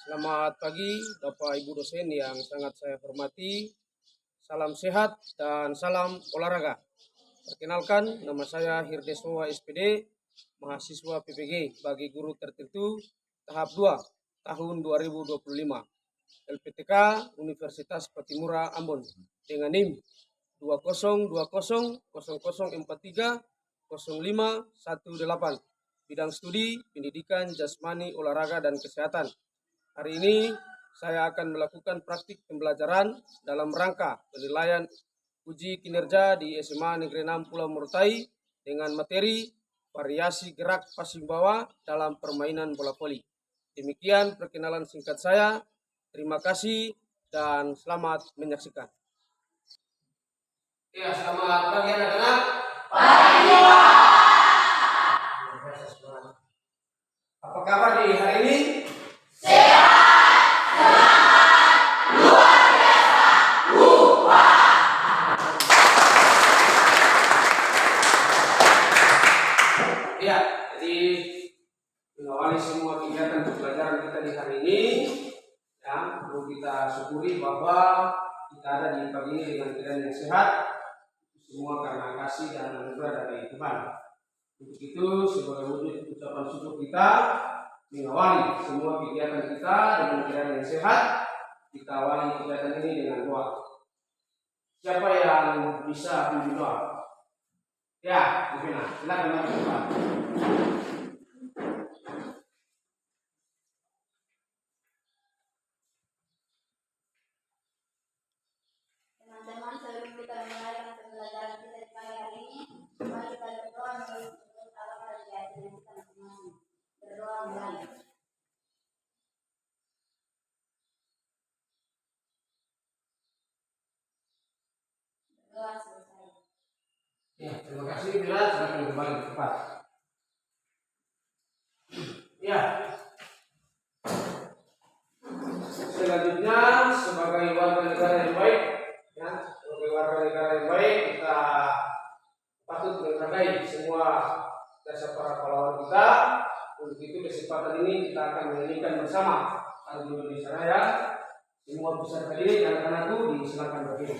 Selamat pagi Bapak Ibu dosen yang sangat saya hormati. Salam sehat dan salam olahraga. Perkenalkan, nama saya Hirdeswa SPD, mahasiswa PPG bagi guru tertentu tahap 2 tahun 2025. LPTK Universitas Patimura Ambon dengan NIM 202000430518. Bidang studi pendidikan jasmani, olahraga, dan kesehatan. Hari ini saya akan melakukan praktik pembelajaran dalam rangka penilaian uji kinerja di SMA Negeri 6 Pulau Morotai dengan materi variasi gerak passing bawah dalam permainan bola voli. Demikian perkenalan singkat saya. Terima kasih dan selamat menyaksikan. Ya, selamat pagi anak-anak. Pagi, Pak. Apa kabar di hari ini? Sehat, semangat, luar biasa, Ya, jadi mengawali semua kegiatan pembelajaran kita di hari ini, ya, perlu kita syukuri bahwa kita ada di pagi ini dengan keadaan yang sehat, semua karena kasih dan anugerah dari Tuhan. Untuk itu, sebagai wujud ucapan syukur kita, mengawali semua kegiatan kita dengan keadaan yang sehat. Kita awali kegiatan ini dengan doa. Siapa yang bisa pimpin doa? Ya, Bivina, silakan maju ke depan. Teman-teman, sebelum kita mulai pembelajaran kita di pagi hari ini, mari kita berdoa untuk Allah kerja kita masing-masing. Berdoa mulai. Berdoa selesai. Ya, terima kasih Bila, silakan kembali ke tempat. Ya. Selanjutnya sebagai warga negara yang baik, ya, sebagai warga negara yang baik kita patut menghargai semua jasa para pahlawan kita. Untuk itu kesempatan ini kita akan menyanyikan bersama lagu Indonesia Raya. Semua bisa berdiri, anak-anakku disilakan berdiri.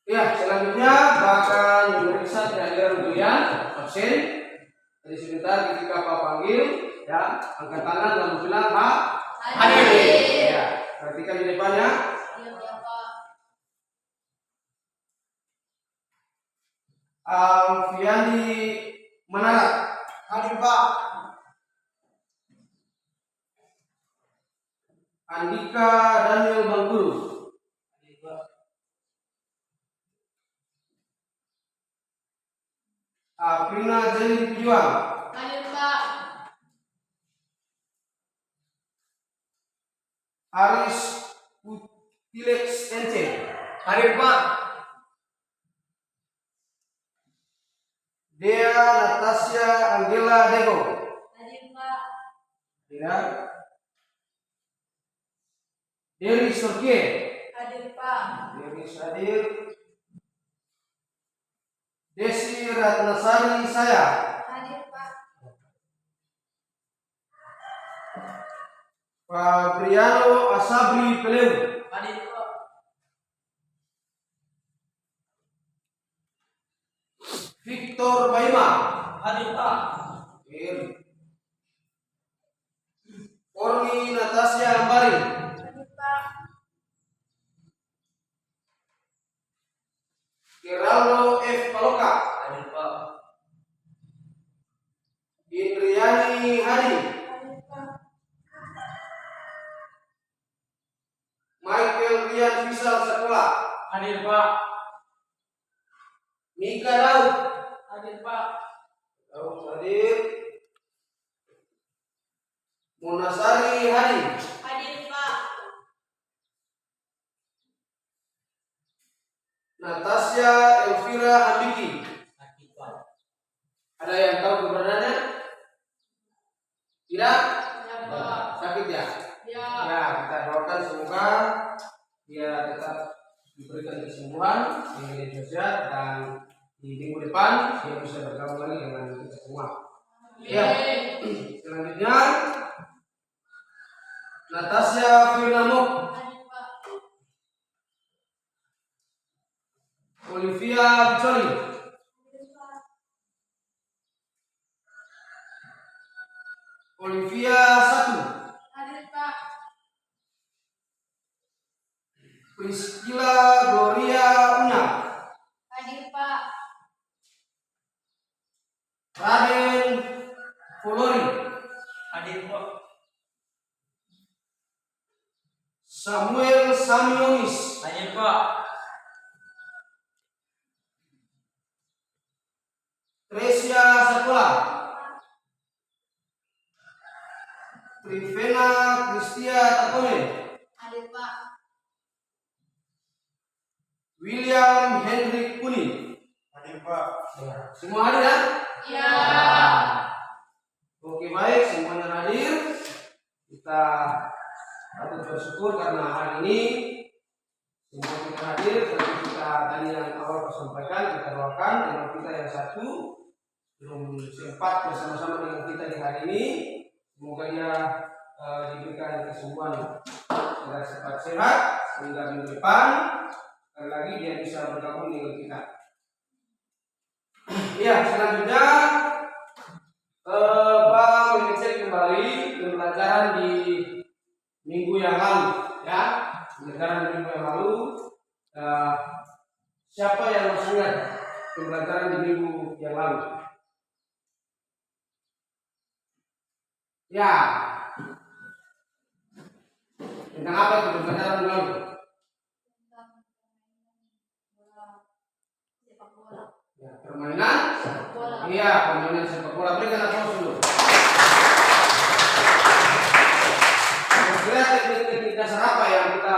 Ya, selanjutnya akan memeriksa kehadiran kalian absen. Jadi sebentar ketika Pak panggil, ya, angkat tangan lalu bilang hadir. Ya, perhatikan di depannya. Alfiandi Manara. Hadir Pak. Andika Daniel Bangkulu. Hadir Pak. Aprina Jeli Pejuang. Hadir Pak. Aris Putilex NC. Hadir Pak. Dea Natasha Angela Dego. Hadir Pak. Ya. Dery Sorkie. Hadir Pak. Dery hadir. Desi Ratnasari saya. Hadir Pak. Fabriano Asabri Peleu. Hadir Pak. Victor Baima. Hadir Pak. Orni Natasha Ambari. Hadir Pak. Geraldo F. Paloka. Hadir Pak. Indriani Hadi. Hadir Pak. Michael Rian Fisal Sekolah. Hadir Pak. Mika Daud. Hadir Pak. Daud hadir. Munasari Hadi. Hadir Pak. Natasha Elvira Ambiki. Hadir Pak. Ada yang tahu keberadaannya? Tidak? Ya Pak. Sakit ya? Ya. Ya, kita doakan semoga dia tetap diberikan kesembuhan, menjadi sehat, dan di minggu depan dia bisa bergabung lagi dengan kita semua. Ya, selanjutnya Natasha Firnamo, Hadir Pak. Olivia Bicoli, Hadir Pak. Olivia Satu, Hadir Pak. Priscilla Gloria Una, Hadir Pak. Raden Folori, Hadir Pak. Samuel Samionis, Hadir Pak. Tresia Sekolah, Trivena Kristia Takone, Hadir Pak. William Henry Kuni. Hadir Pak. Semua hadir ya? Ya. Oke, baik, semuanya hadir. Kita patut bersyukur karena hari ini semua kita hadir. Seperti kita tadi yang awal sampaikan, kita doakan dengan kita yang satu belum sempat bersama-sama dengan kita di hari ini. Semoga dia diberikan kesembuhan segera cepat sehat sehingga minggu depan sekali lagi dia bisa bergabung dengan kita. Ya, selanjutnya Pak mengecek kembali pembelajaran di minggu yang lalu, ya. Pembelajaran di minggu yang lalu, siapa yang masih ingat pembelajaran di minggu yang lalu? Ya, tentang apa itu pembelajaran minggu lalu? Sepak bola. Ya, permainan. Sepak bola. Iya, permainan sepak bola. Berikan aplaus dulu. Kira teknik-teknik dasar apa yang kita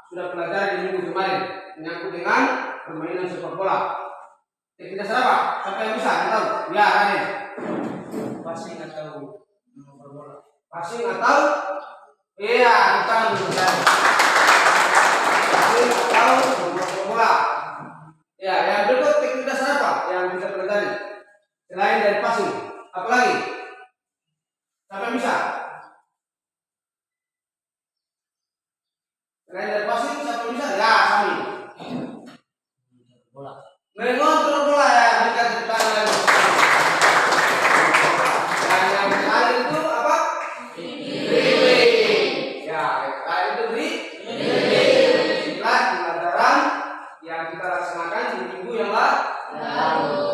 sudah pelajari di minggu kemarin menyangkut dengan permainan sepak bola? Teknik dasar apa? Siapa yang bisa? Yang tahu? Ya, Raden. Passing atau bola. Passing atau? Iya, kita bisa. Passing atau bola. Ya, yang berikut teknik dasar apa yang bisa pelajari? Selain dari passing, apa lagi? Siapa yang bisa? Selain dari passing, siapa yang bisa? Ya, Sami. Bola. Mengontrol bola ya, berikan tepuk tangan lagi. Dan yang terakhir itu apa? Dribbling. Ya, yang terakhir itu dribbling. Inilah pelajaran yang kita laksanakan di minggu yang lalu.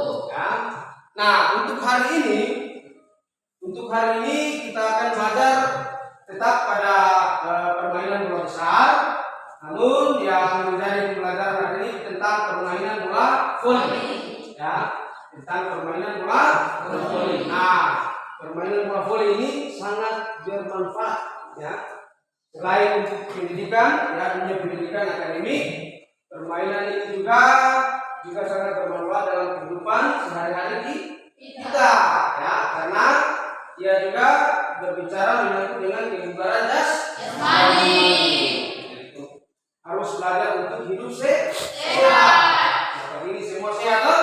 Nah, untuk hari ini kita akan belajar tetap pada permainan bola besar. Namun yang menjadi pembelajaran hari ini tentang permainan bola voli. Ya, tentang permainan bola voli. Nah, permainan bola voli ini sangat bermanfaat ya. Selain untuk pendidikan, ya dunia pendidikan akademik, permainan ini juga sangat bermanfaat dalam kehidupan sehari-hari kita, ya, karena ia juga berbicara menyangkut dengan kebugaran jasmani. Harus belajar untuk hidup sehat. Nah, ini semua sehat, toh?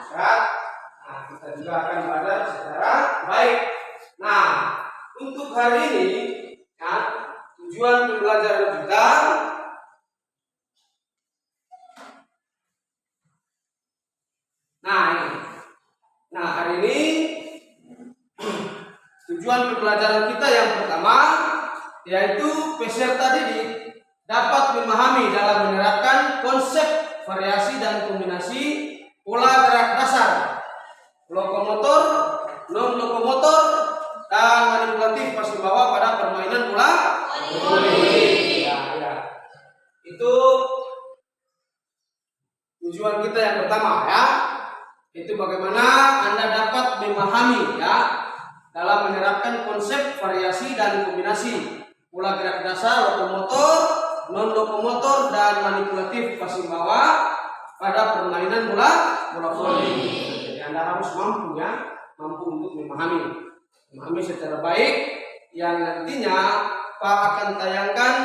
Sehat. Nah, kita juga akan belajar secara baik. Nah, untuk hari ini, ya, tujuan pembelajaran kita hari ini tujuan pembelajaran kita yang pertama yaitu peserta didik dapat memahami dalam menerapkan konsep variasi dan kombinasi pola gerak dasar, lokomotor, non lokomotor, dan manipulatif pas dibawa pada permainan bola voli. Ya. Itu tujuan kita yang pertama ya. Itu bagaimana Anda dapat memahami ya dalam menerapkan konsep variasi dan kombinasi pola gerak dasar, lokomotor, non lokomotor, dan manipulatif pasimbawa pada permainan bola voli. Jadi Anda harus mampu untuk memahami secara baik yang nantinya Pak akan tayangkan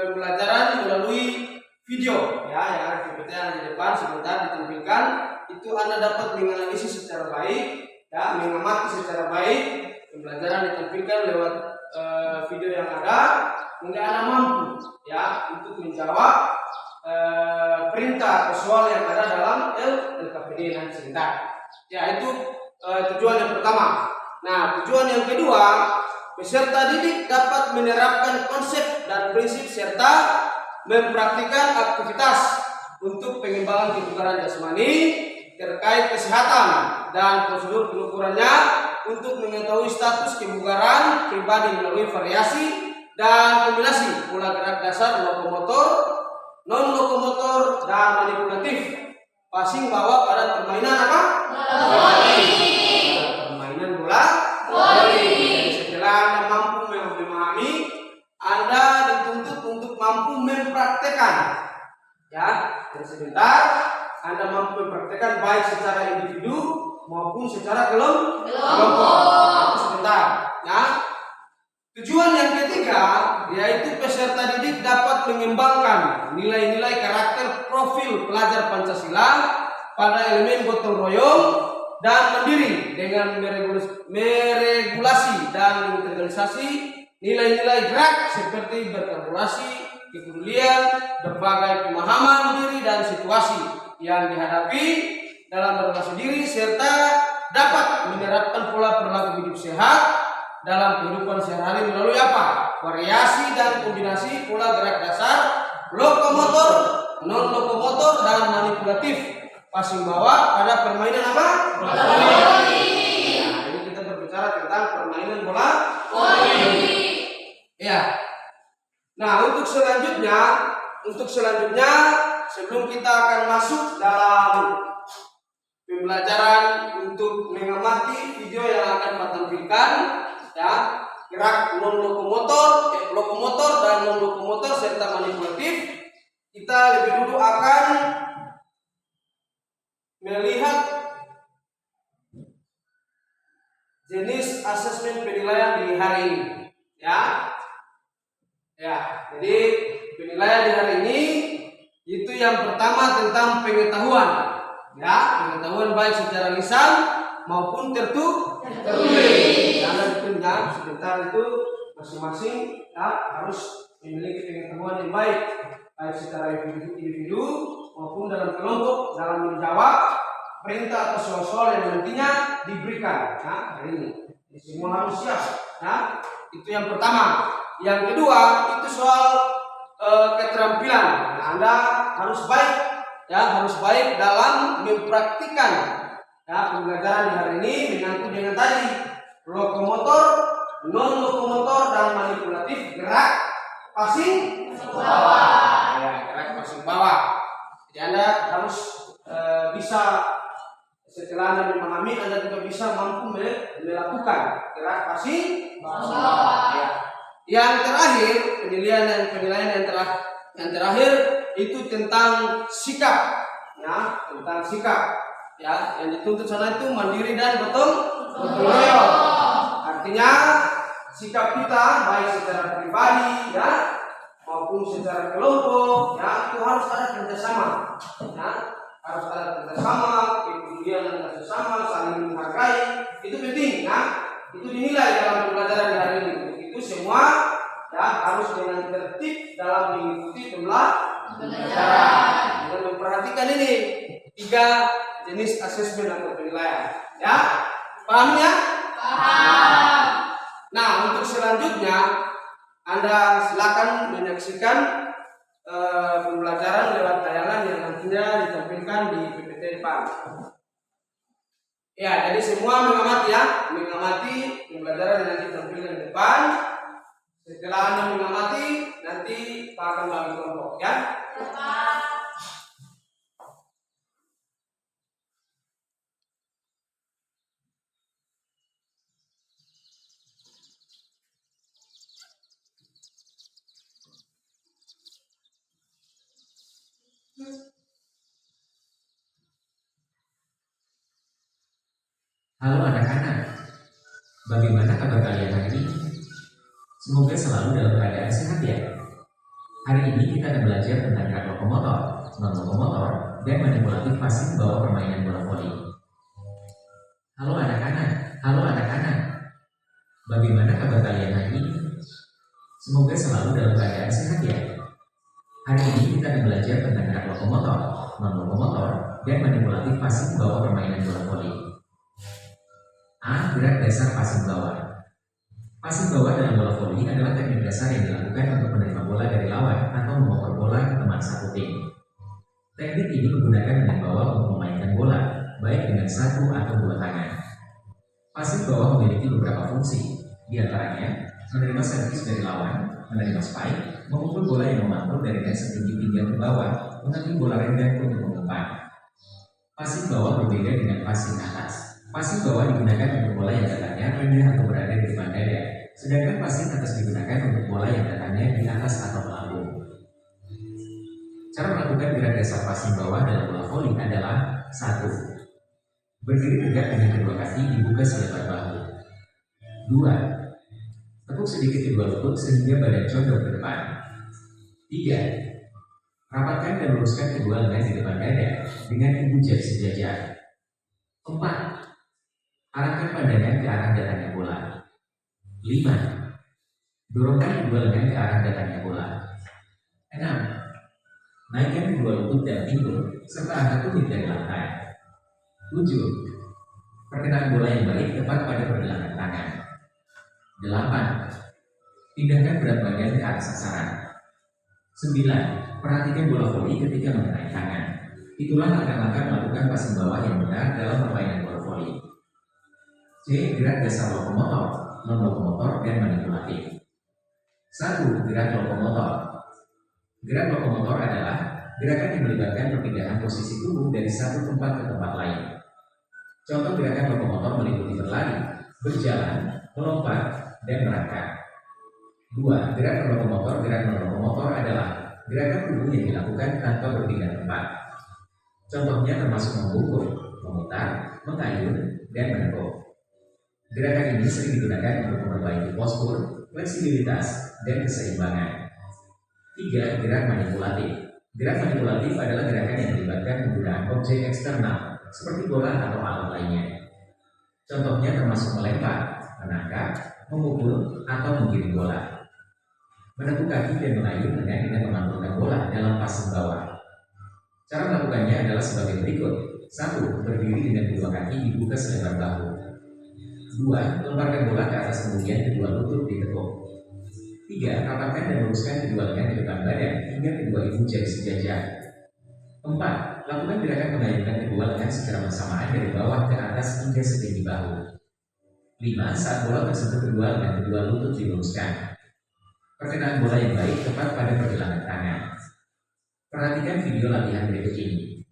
pembelajaran melalui video ya yang ada di depan sebentar ditampilkan. Itu Anda dapat menganalisis secara baik ya, mengamati secara baik pembelajaran ditampilkan lewat video yang ada, hingga Anda mampu ya untuk menjawab perintah atau soal yang ada dalam LKPD nanti sebentar. Ya, itu tujuan yang pertama. Nah, tujuan yang kedua, peserta didik dapat menerapkan konsep dan prinsip serta mempraktikkan aktivitas untuk pengembangan kebugaran jasmani terkait kesehatan dan prosedur pengukurannya untuk mengetahui status kebugaran pribadi melalui variasi dan kombinasi pola gerak dasar lokomotor, non lokomotor, dan manipulatif passing bawa pada permainan apa? Permainan bola voli. Setelah Anda mampu memahami, Anda dituntut untuk mampu mempraktekkan ya. Dan sebentar Anda mampu mempraktekkan baik secara individu maupun secara kelompok. Itu sebentar. Ya. Tujuan yang ketiga yaitu peserta didik dapat mengembangkan nilai-nilai karakter profil pelajar Pancasila pada elemen gotong royong dan mandiri dengan meregulasi dan mengintegrasi nilai-nilai gerak seperti berkolaborasi, kepedulian, berbagai pemahaman diri dan situasi yang dihadapi dalam berrelasi diri serta dapat menerapkan pola perilaku hidup sehat dalam kehidupan sehari-hari melalui apa? Variasi dan kombinasi pola gerak dasar, lokomotor, non lokomotor, dan manipulatif passing bawa pada permainan apa? Bola voli. Nah, ini kita berbicara tentang permainan bola voli. Ya. Nah, untuk selanjutnya sebelum kita akan masuk dalam pembelajaran untuk mengamati video yang akan Pak tampilkan ya, gerak non lokomotor dan non lokomotor serta manipulatif, kita lebih dulu akan melihat jenis asesmen penilaian di hari ini ya. Jadi penilaian di hari ini itu yang pertama tentang pengetahuan ya, pengetahuan baik secara lisan maupun tertulis. Karena ditunjang sebentar itu masing-masing ya, harus memiliki pengetahuan yang baik secara individu maupun dalam kelompok dalam menjawab perintah atau soal-soal yang nantinya diberikan ya, hari ini. Jadi semua harus siap ya. Itu yang pertama. Yang kedua itu soal keterampilan. Nah, Anda harus baik ya harus baik dalam mempraktikkan ya pembelajaran di hari ini menyangkut dengan tadi lokomotor, non lokomotor dan manipulatif gerak passing bawah. Ya, gerak passing bawah. Jadi Anda harus bisa setelah Anda memahami, Anda juga bisa mampu melakukan gerak passing bawah. Ya. Yang terakhir penilaian yang terakhir itu tentang sikap, ya tentang sikap. Ya, yang dituntut sana itu mandiri dan gotong royong. Artinya sikap kita baik secara pribadi ya maupun secara kelompok ya itu harus ada kerjasama. Ya, harus ada kerjasama, kemudian ada kerjasama, saling menghargai, itu penting ya. Itu dinilai dalam pembelajaran di hari ini. Itu semua ya harus dengan tertib dalam mengikuti pembelajaran. Dengan memperhatikan ini 3 jenis asesmen atau penilaian. Ya, paham ya? Paham. Nah, untuk selanjutnya Anda silakan menyaksikan pembelajaran lewat tayangan yang nantinya ditampilkan di PPT depan. Ya, jadi semua mengamati pembelajaran yang nanti ditampilkan di depan. Setelah Anda mengamati, nanti Pak akan bagi kelompok, ya. Halo anak-anak, bagaimana kabar kalian hari ini? Semoga selalu dalam keadaan sehat ya. Hari ini kita akan belajar tentang gerak lokomotor, non-lokomotor, dan manipulatif passing bawah permainan bola voli. Halo anak-anak, bagaimana kabar kalian hari ini? Semoga selalu dalam keadaan sehat ya. Hari ini kita akan belajar tentang gerak lokomotor, non-lokomotor, dan manipulatif passing bawah permainan bola voli. A. Gerak dasar passing bawah. Passing bawah dalam bola voli adalah teknik dasar yang dilakukan untuk menerima bola dari lawan atau mengoper bola ke teman satu tim. Teknik ini menggunakan tangan bawah untuk memainkan bola, baik dengan 1 atau 2 tangan. Passing bawah memiliki beberapa fungsi, di antaranya menerima servis dari lawan, menerima spike, memukul bola yang memantul dari net setinggi pinggang ke bawah, mengambil bola renggang untuk mengumpan. Passing bawah berbeda dengan passing atas. Passing bawah digunakan untuk bola yang datangnya rendah atau berada di depan dada, sedangkan passing atas digunakan untuk bola yang datangnya di atas atau melambung. Cara melakukan gerak dasar passing bawah dalam bola voli adalah 1. Berdiri tegak dengan kedua kaki dibuka selebar bahu. 2. Tekuk sedikit kedua lutut sehingga badan condong ke depan. 3. Rapatkan dan luruskan kedua lengan di depan dada dengan ibu jari sejajar. 4. Arahkan pandangan ke arah datangnya bola. 5. Dorongkan kedua lengan ke arah datangnya bola. 6. Naikkan kedua lutut dan pinggul serta angkat tumit dari lantai. 7. Perkenaan bola yang balik tepat pada pergelangan tangan. 8. Pindahkan berat badan ke arah sasaran. 9. Perhatikan bola voli ketika mengenai tangan. Itulah langkah-langkah melakukan passing bawah yang benar dalam permainan bola voli. C. Gerak dasar lokomotor, non-lokomotor, dan manipulatif. 1. Gerak lokomotor. Gerak lokomotor adalah gerakan yang melibatkan perpindahan posisi tubuh dari satu tempat ke tempat lain. Contoh gerakan lokomotor meliputi berlari, berjalan, melompat, dan merangkak. 2. Gerak lokomotor. Gerak non-lokomotor adalah gerakan tubuh yang dilakukan tanpa berpindah tempat. Contohnya termasuk membungkuk, memutar, mengayun, dan menekuk. Gerakan ini sering digunakan untuk memperbaiki postur, fleksibilitas, dan keseimbangan. 3. Gerak manipulatif. Gerak manipulatif adalah gerakan yang melibatkan penggunaan objek eksternal seperti bola atau alat lainnya. Contohnya termasuk melempar, menangkap, memukul, atau menggiring bola. Menekuk kaki dan mengayun dengan memantulkan bola dalam passing bawah. Cara melakukannya adalah sebagai berikut. 1. Berdiri dengan kedua kaki dibuka selebar bahu. 2. Lemparkan bola ke atas kemudian kedua lutut ditekuk. 3. Rapatkan dan luruskan kedua lengan di depan badan hingga kedua ibu jari sejajar. 4. Lakukan gerakan mengayunkan kedua lengan secara bersamaan dari bawah ke atas hingga setinggi bahu. 5. Saat bola tersentuh kedua lengan, kedua lutut diluruskan. Perkenaan bola yang baik tepat pada pergelangan tangan. Perhatikan video latihan berikut ini.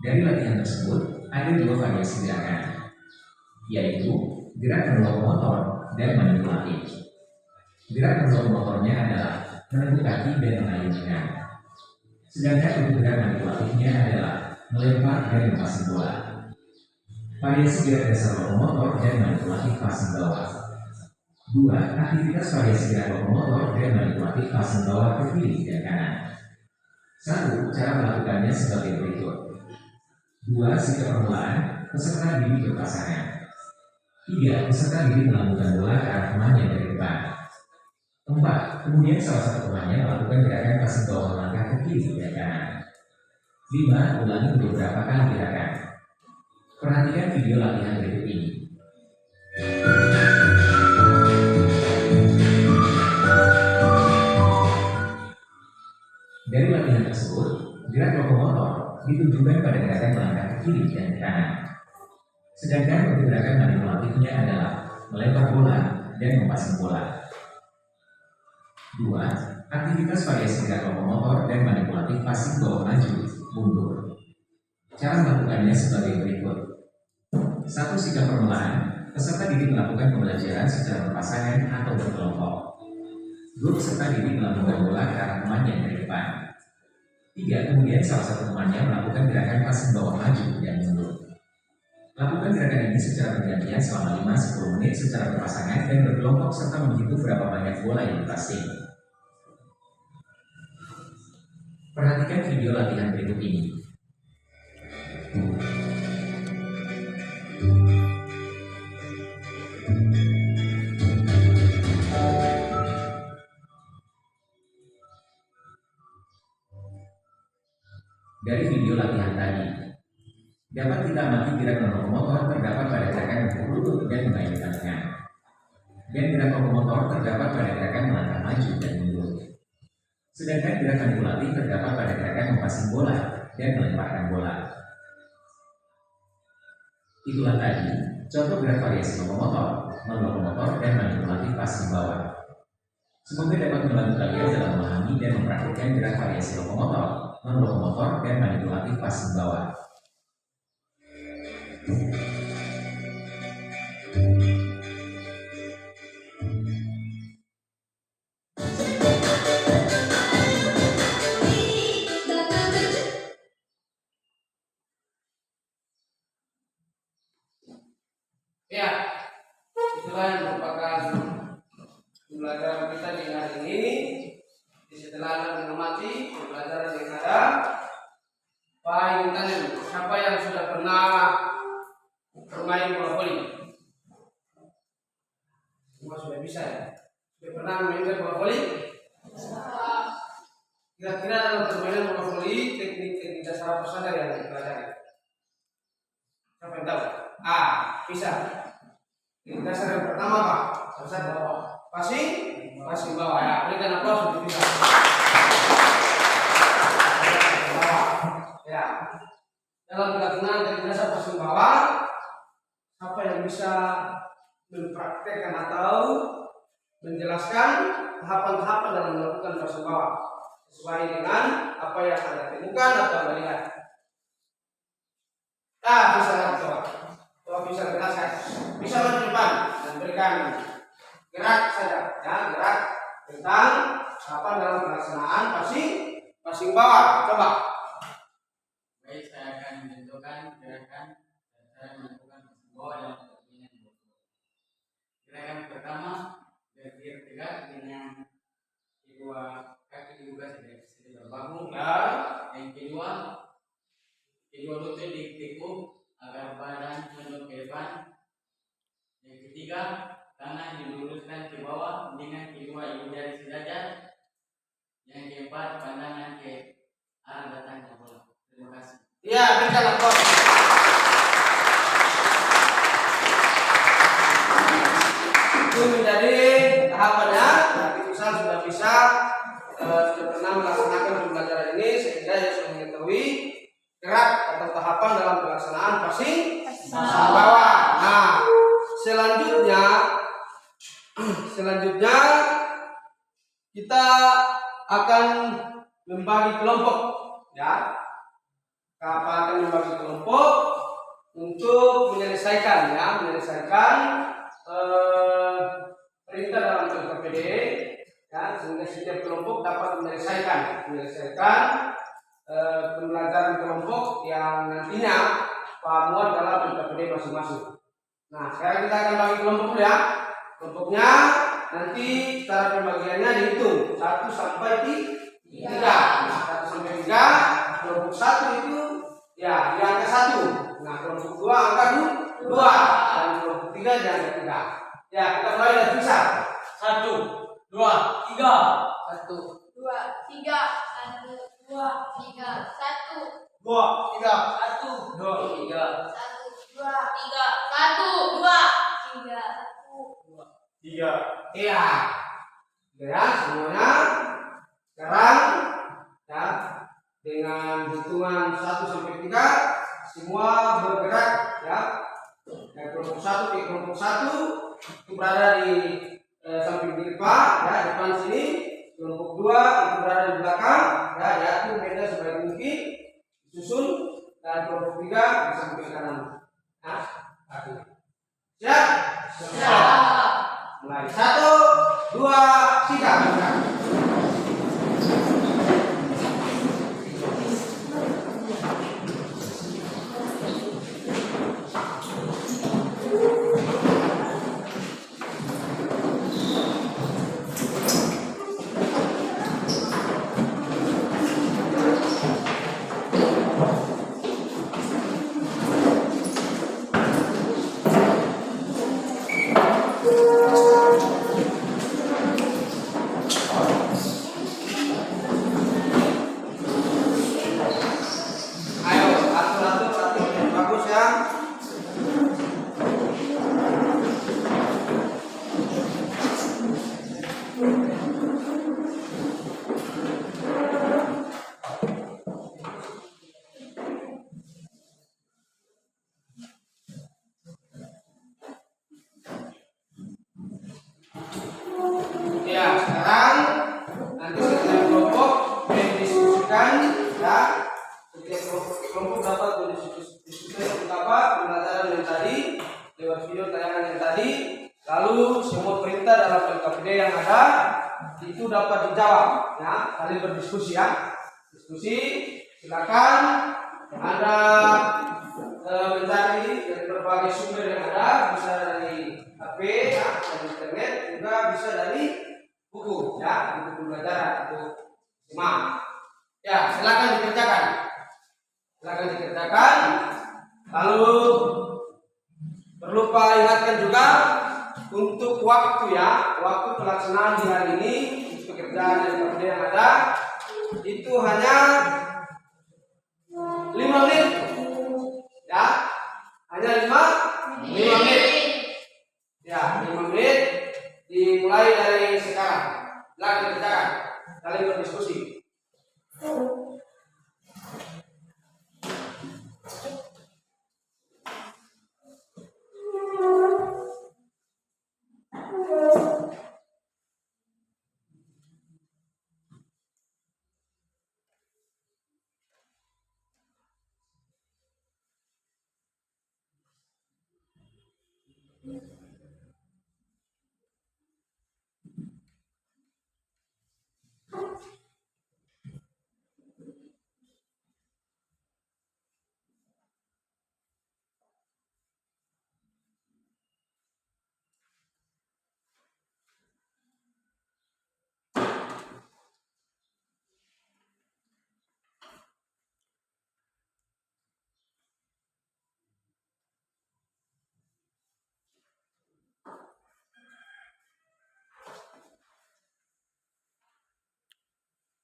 Dari latihan tersebut, ada dua variasi gerakan, yaitu gerak mendorong motor dan manipulatif. Gerak mendorong motornya adalah meneguk kaki dan mengayunkan. Sedangkan untuk gerak manipulatifnya adalah melempar dan melepaskan bola. Variasi gerak dasar lokomotor dan manipulatif passing bawah. 2. Aktivitas variasi gerak lokomotor dan manipulatif passing bawah ke kiri dan kanan. 1. Cara melakukannya sebagai berikut. 2. Sikap permulaan, peserta diri berpasangan. 3. Peserta diri melambungkan bola ke arah temannya dari depan. 4. Kemudian salah satu temannya melakukan gerakan passing bawah melangkah ke kiri dan kanan. 5. Ulangi beberapa kali gerakan. Perhatikan video latihan berikut ini. Dari latihan tersebut, gerak lokomotor ditunjukkan pada gerakan melangkah ke kiri dan ke kanan. Sedangkan untuk gerakan manipulatifnya adalah melempar bola dan melepaskan bola. 2. Aktivitas variasi gerak lokomotor dan manipulatif passing bawah maju, mundur. Cara melakukannya sebagai berikut. 1. Sikap permulaan, peserta didik melakukan pembelajaran secara berpasangan atau berkelompok. 2. Peserta didik melambungkan bola ke arah temannya dari depan. 3. Kemudian salah satu temannya melakukan gerakan passing bawah maju dan mundur. Lakukan gerakan ini secara bergantian selama 5-10 menit secara berpasangan dan berkelompok serta menghitung berapa banyak bola yang passing. Perhatikan video latihan berikut ini. Dari video latihan tadi, dapat kita amati gerak lokomotor terdapat pada gerakan meneguk lutut dan mengayunkan lengan. Dan gerak lokomotor terdapat pada gerakan melangkah maju dan mundur. Sedangkan gerak manipulatif terdapat pada gerakan mempassing bola dan melemparkan bola. Itulah tadi contoh gerak variasi lokomotor, non-lokomotor, dan manipulatif passing bawah. Semoga dapat membantu kalian dalam memahami dan mempraktikkan gerak variasi lokomotor, non-lokomotor, dan manipulatif passing bawah. Ya, itulah yang merupakan pembelajaran kita di hari ini. Setelah Anda mengamati pembelajaran yang ada, Pak Intan, siapa yang sudah pernah bermain bola voli? Semua sudah bisa ya? Sudah pernah memainkan bola voli? Kira-kira dalam permainan bola voli, teknik-teknik dasar apa saja yang dipelajari? Siapa yang tahu? Bisa. Teknik dasar yang pertama apa? Dasar bawah. Passing bawah ya. Berikan aplaus untuk kita. Ya. Dalam pelatihan teknik dasar passing bawah, siapa yang bisa mempraktekkan atau menjelaskan tahapan-tahapan dalam melakukan passing bawah sesuai dengan apa yang Anda temukan atau melihat? Bisa nggak coba? Coba bisa jelaskan. Bisa maju depan dan berikan gerak saja, ya, gerak tentang apa dalam pelaksanaan passing bawah. Coba. Baik, saya akan menentukan gerakan cara melakukan passing bawah dalam pertandingan bola. Gerakan pertama berdiri tegak dengan kedua kaki dibuka secara bahu. Yang kedua lutut ditekuk agar badan menunduk ke depan. Yang ketiga, tangan diluruskan ke bawah dengan kedua ibu jari sejajar. Yang keempat, pandangan ke arah datangnya bola. Terima kasih. Ya, berikan aplaus. itu menjadi tahapannya. Nanti misal sudah bisa sudah pernah melaksanakan pembelajaran ini sehingga dia sudah mengetahui gerak atau tahapan dalam pelaksanaan passing bawah. Nah, selanjutnya kita akan membagi kelompok, ya. Kita akan membagi kelompok untuk menyelesaikan perintah dalam LKPD, ya, sehingga setiap kelompok dapat menyelesaikan pembelajaran kelompok yang nantinya muat dalam LKPD masing-masing. Nah, sekarang kita akan bagi kelompok dulu, ya. Kelompoknya nanti cara pembagiannya dihitung 1 sampai 3. Nah, 1 sampai 3, kelompok 1 itu ya di angka 1. Nah, kelompok 2 angka 2 dan kelompok 3 di angka 3. Ya, kita mulai dari bisa. 1, 2, 3. 1, 2, 3. 1, 2, 3. 1, 2, 3. 1, 2, 3. 1, 2, 3. 1, 2, 3. 3. Iya. Ya, semuanya sekarang ya dengan hitungan 1 sampai 3 semua bergerak, ya. Dari kelompok 1 ke kelompok 1 itu berada di samping kiri Pak, ya, depan sini. Kelompok 2 itu berada di belakang, ya, diatur meja sebaik mungkin, disusun, dan kelompok 3 di samping kanan. Nah, siap? Siap. Mulai 1, 2, 3. Ya, sekarang nanti setiap kelompok mendiskusikan, ya. Setiap kelompok dapat berdiskusi tentang pembelajaran yang tadi lewat video tayangan yang tadi. Lalu semua perintah dalam LKPD yang ada itu dapat dijawab, ya. Kalian berdiskusi, ya. Diskusi, silakan. Anda mencari dari berbagai sumber yang ada, bisa dari HP, ya, dari internet, juga bisa dari buku, ya, buku pembelajaran untuk simak. Ya, silakan dikerjakan. Lalu perlu Pak ingatkan juga untuk waktu, ya, waktu pelaksanaan di hari ini untuk pekerjaan yang ada itu hanya 5 menit, ya, hanya 5 menit. Ya, 5 menit dimulai dari sekarang. Silakan dikerjakan. Kalian berdiskusi.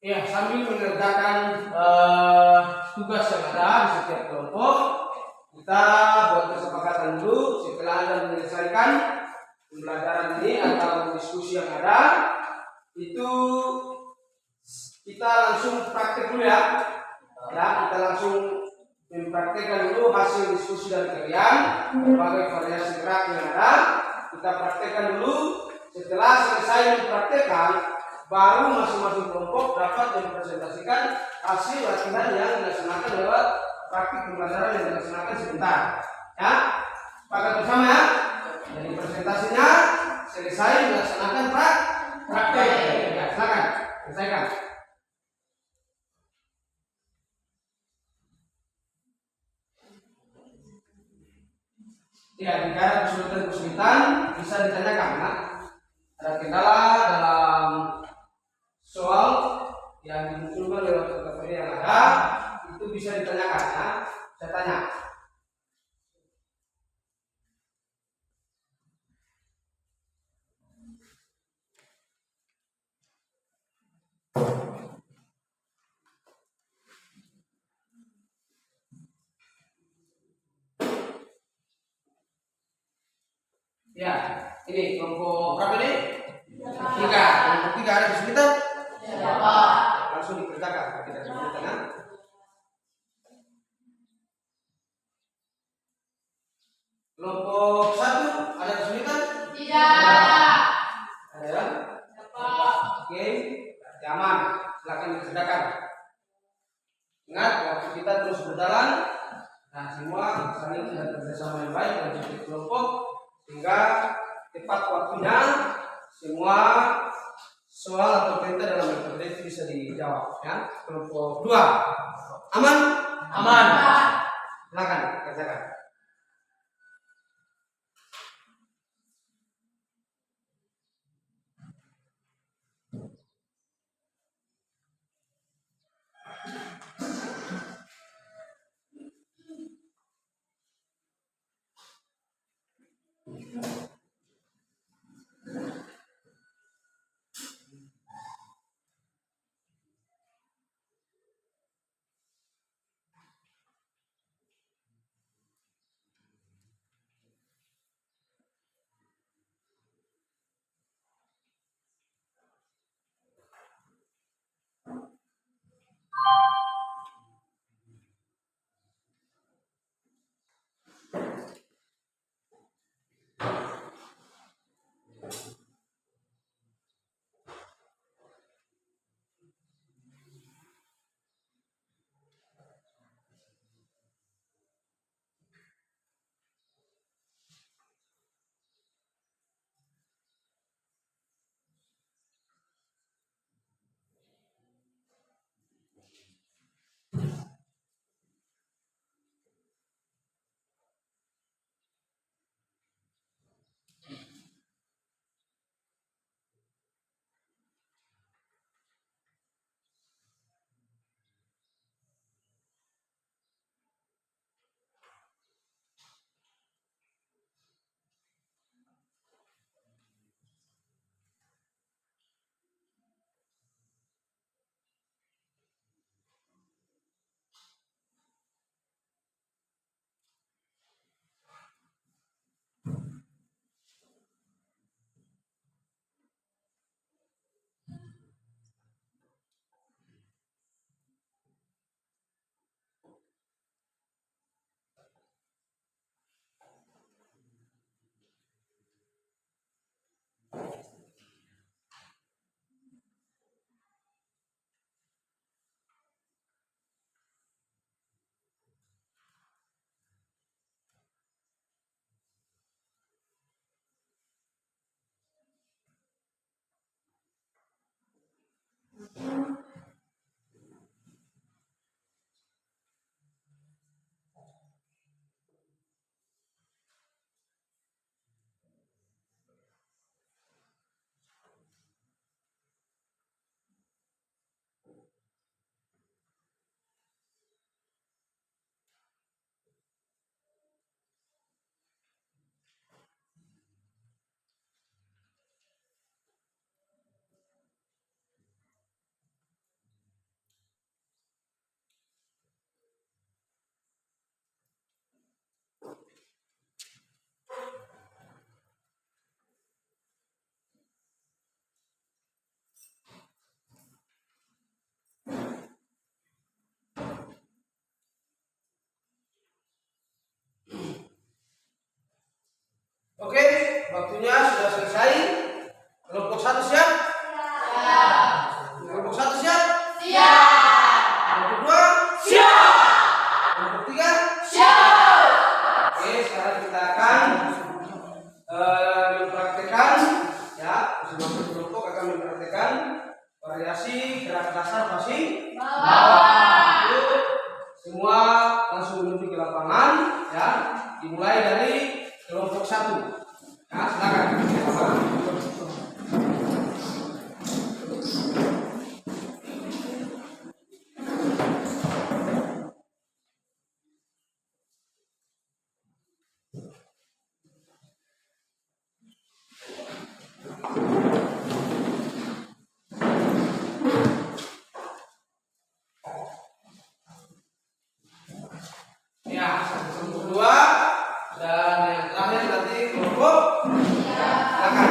Ya, sambil mengerjakan tugas yang ada di setiap kelompok, kita buat kesepakatan dulu. Setelah Anda menyelesaikan pembelajaran ini diskusi yang ada itu kita langsung praktek dulu ya. Kita langsung mempraktekkan dulu hasil diskusi dari kalian, berbagai variasi gerak yang ada. Kita praktekkan dulu. Setelah selesai mempraktekkan, baru masing-masing kelompok dapat mempresentasikan hasil latihan yang dilaksanakan lewat praktik pembelajaran yang dilaksanakan sebentar. Ya, sepakat bersama ya. Jadi presentasinya selesai dilaksanakan praktek. Ya, silakan selesaikan. Ya, jika ada kesulitan-kesulitan bisa ditanyakan. Ya. Ada kendala dalam soal yang dimunculkan lewat materi yang ada, itu bisa ditanyakan ya. Saya tanya. Ya, ini kelompok berapa nih? 3. Kelompok 3 ada kesulitan? Langsung dikerjakan, tidak kesulitan ya. Kelompok 1 ada kesulitan? Ada ya? Oke, aman. Silakan dikerjakan. Ingat, waktu kita terus berjalan, nah semua saling bekerjasama yang baik dan jadi kelompok sehingga tepat waktunya semua soal atau perintah dalam metode itu bisa dijawab ya. Kelompok 2 aman? Silakan kerjakan. waktunya sudah selesai. Kelompok 1 siap? Kelompok 1 siap? Kelompok 2? Kelompok 3? Oke, sekarang kita akan mempraktekkan ya, masing-masing kelompok akan mempraktekkan variasi gerak dasar passing bawah. Yuk, semua langsung menuju ke lapangan ya. Dimulai dari kelompok 1. Ya, silakan ke lapangan. Ya, kelompok 2 dan yang terakhir nanti kelompok silakan.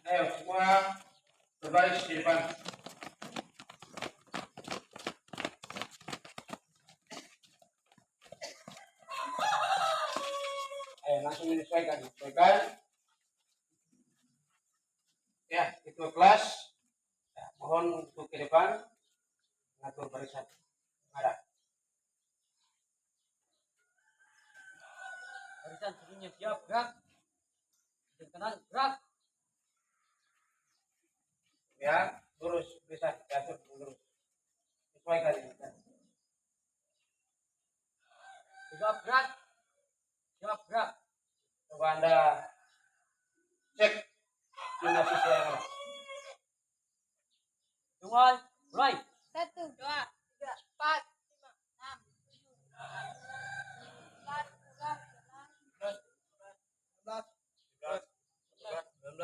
Ayo semua berbaris di depan. Ayo langsung menyesuaikan. Ya, ketua kelas. Ya, mohon untuk ke depan mengatur barisan. Ada. Barisan semuanya siap, gerak. Tenang, gerak. Ya, lurus bisa diatur lurus. Sesuaikan ini. Siap, gerak. Siap, gerak. Coba Anda cek jumlah siswa yang ada. Mulai, mulai. 1, 2, 3, 4, 5, 6,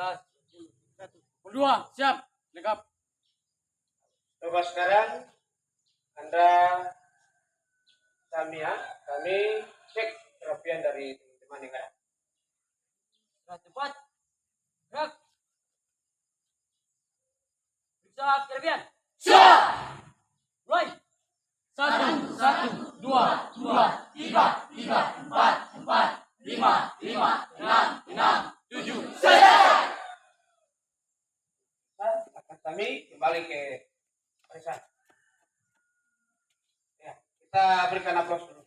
7, 19, siap, lengkap. Coba sekarang Anda kami cek kerapian dari teman-teman yang ada. Cepat, gerak. Bisa kelebihan. Siap. Mulai. 1, 1, 2, 2, 3, 3, 4, 4, 5, 5, 6, 6, 7. Akan kami kembali ke barisan. Ya, kita berikan aplaus dulu.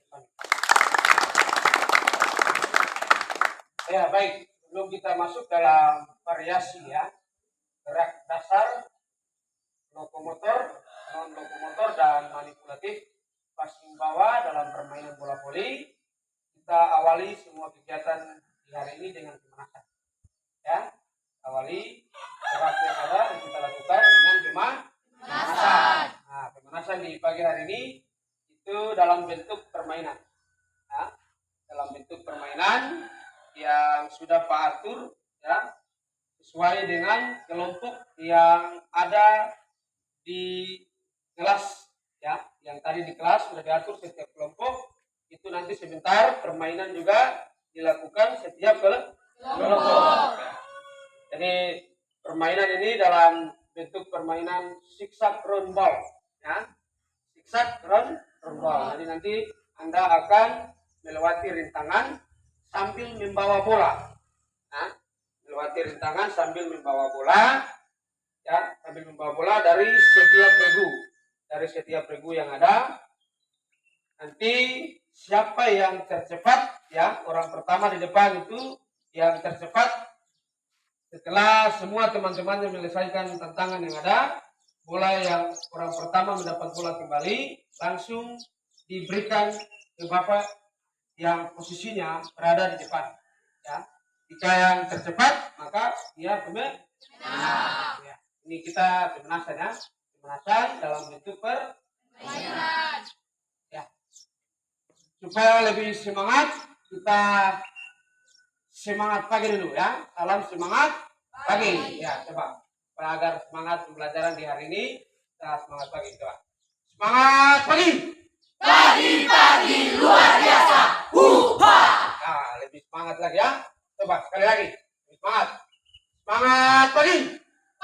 Ya, baik. Sebelum kita masuk dalam variasi ya, gerak dasar, lokomotor, non lokomotor dan manipulatif passing bawah dalam permainan bola voli, kita awali semua kegiatan di hari ini dengan pemanasan. Ya, awali gerak yang ada dan kita lakukan dengan pemanasan. Nah, pemanasan di pagi hari ini itu dalam bentuk permainan. Ya, dalam bentuk permainan yang sudah Pak atur ya, sesuai dengan kelompok yang ada di kelas ya, yang tadi di kelas sudah diatur setiap kelompok. Itu nanti sebentar permainan juga dilakukan setiap kelompok. Jadi permainan ini dalam bentuk permainan zigzag round ball ya, zigzag round ball. Jadi nanti Anda akan melewati rintangan sambil membawa bola. Nah, melewati rintangan sambil membawa bola ya, sambil membawa bola dari setiap regu yang ada. Nanti siapa yang tercepat ya, orang pertama di depan itu yang tercepat setelah semua teman-teman menyelesaikan tantangan yang ada, bola yang orang pertama mendapat bola kembali langsung diberikan ke Bapak yang posisinya berada di depan ya. Jika yang tercepat maka dia pemenang. Ya. Ini kita pemanasan ya, pemanasan dalam bentuk permainan ya. Supaya lebih semangat, kita semangat pagi dulu ya. Salam semangat Pagi. Ya, coba. Agar semangat pembelajaran di hari ini. Kita semangat pagi, coba. Semangat pagi. Pagi-pagi luar biasa. Huha! Nah, lebih semangat lagi ya. Coba sekali lagi. Lebih semangat. Semangat pagi.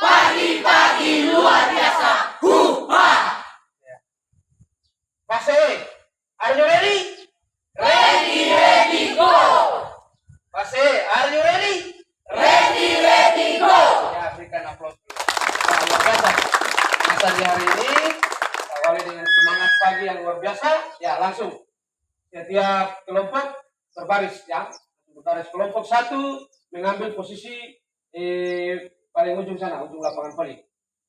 Pagi-pagi luar biasa. Huha! Fase. Are you ready? Ready, go! Fase. Are you ready? Ready, go! Ya, berikan aplaus dulu. Nah, luar biasa. Masa di hari ini kita awali dengan semangat pagi yang luar biasa. Ya, langsung setiap kelompok berbaris ya. Berbaris kelompok 1 mengambil posisi paling ujung sana, ujung lapangan voli.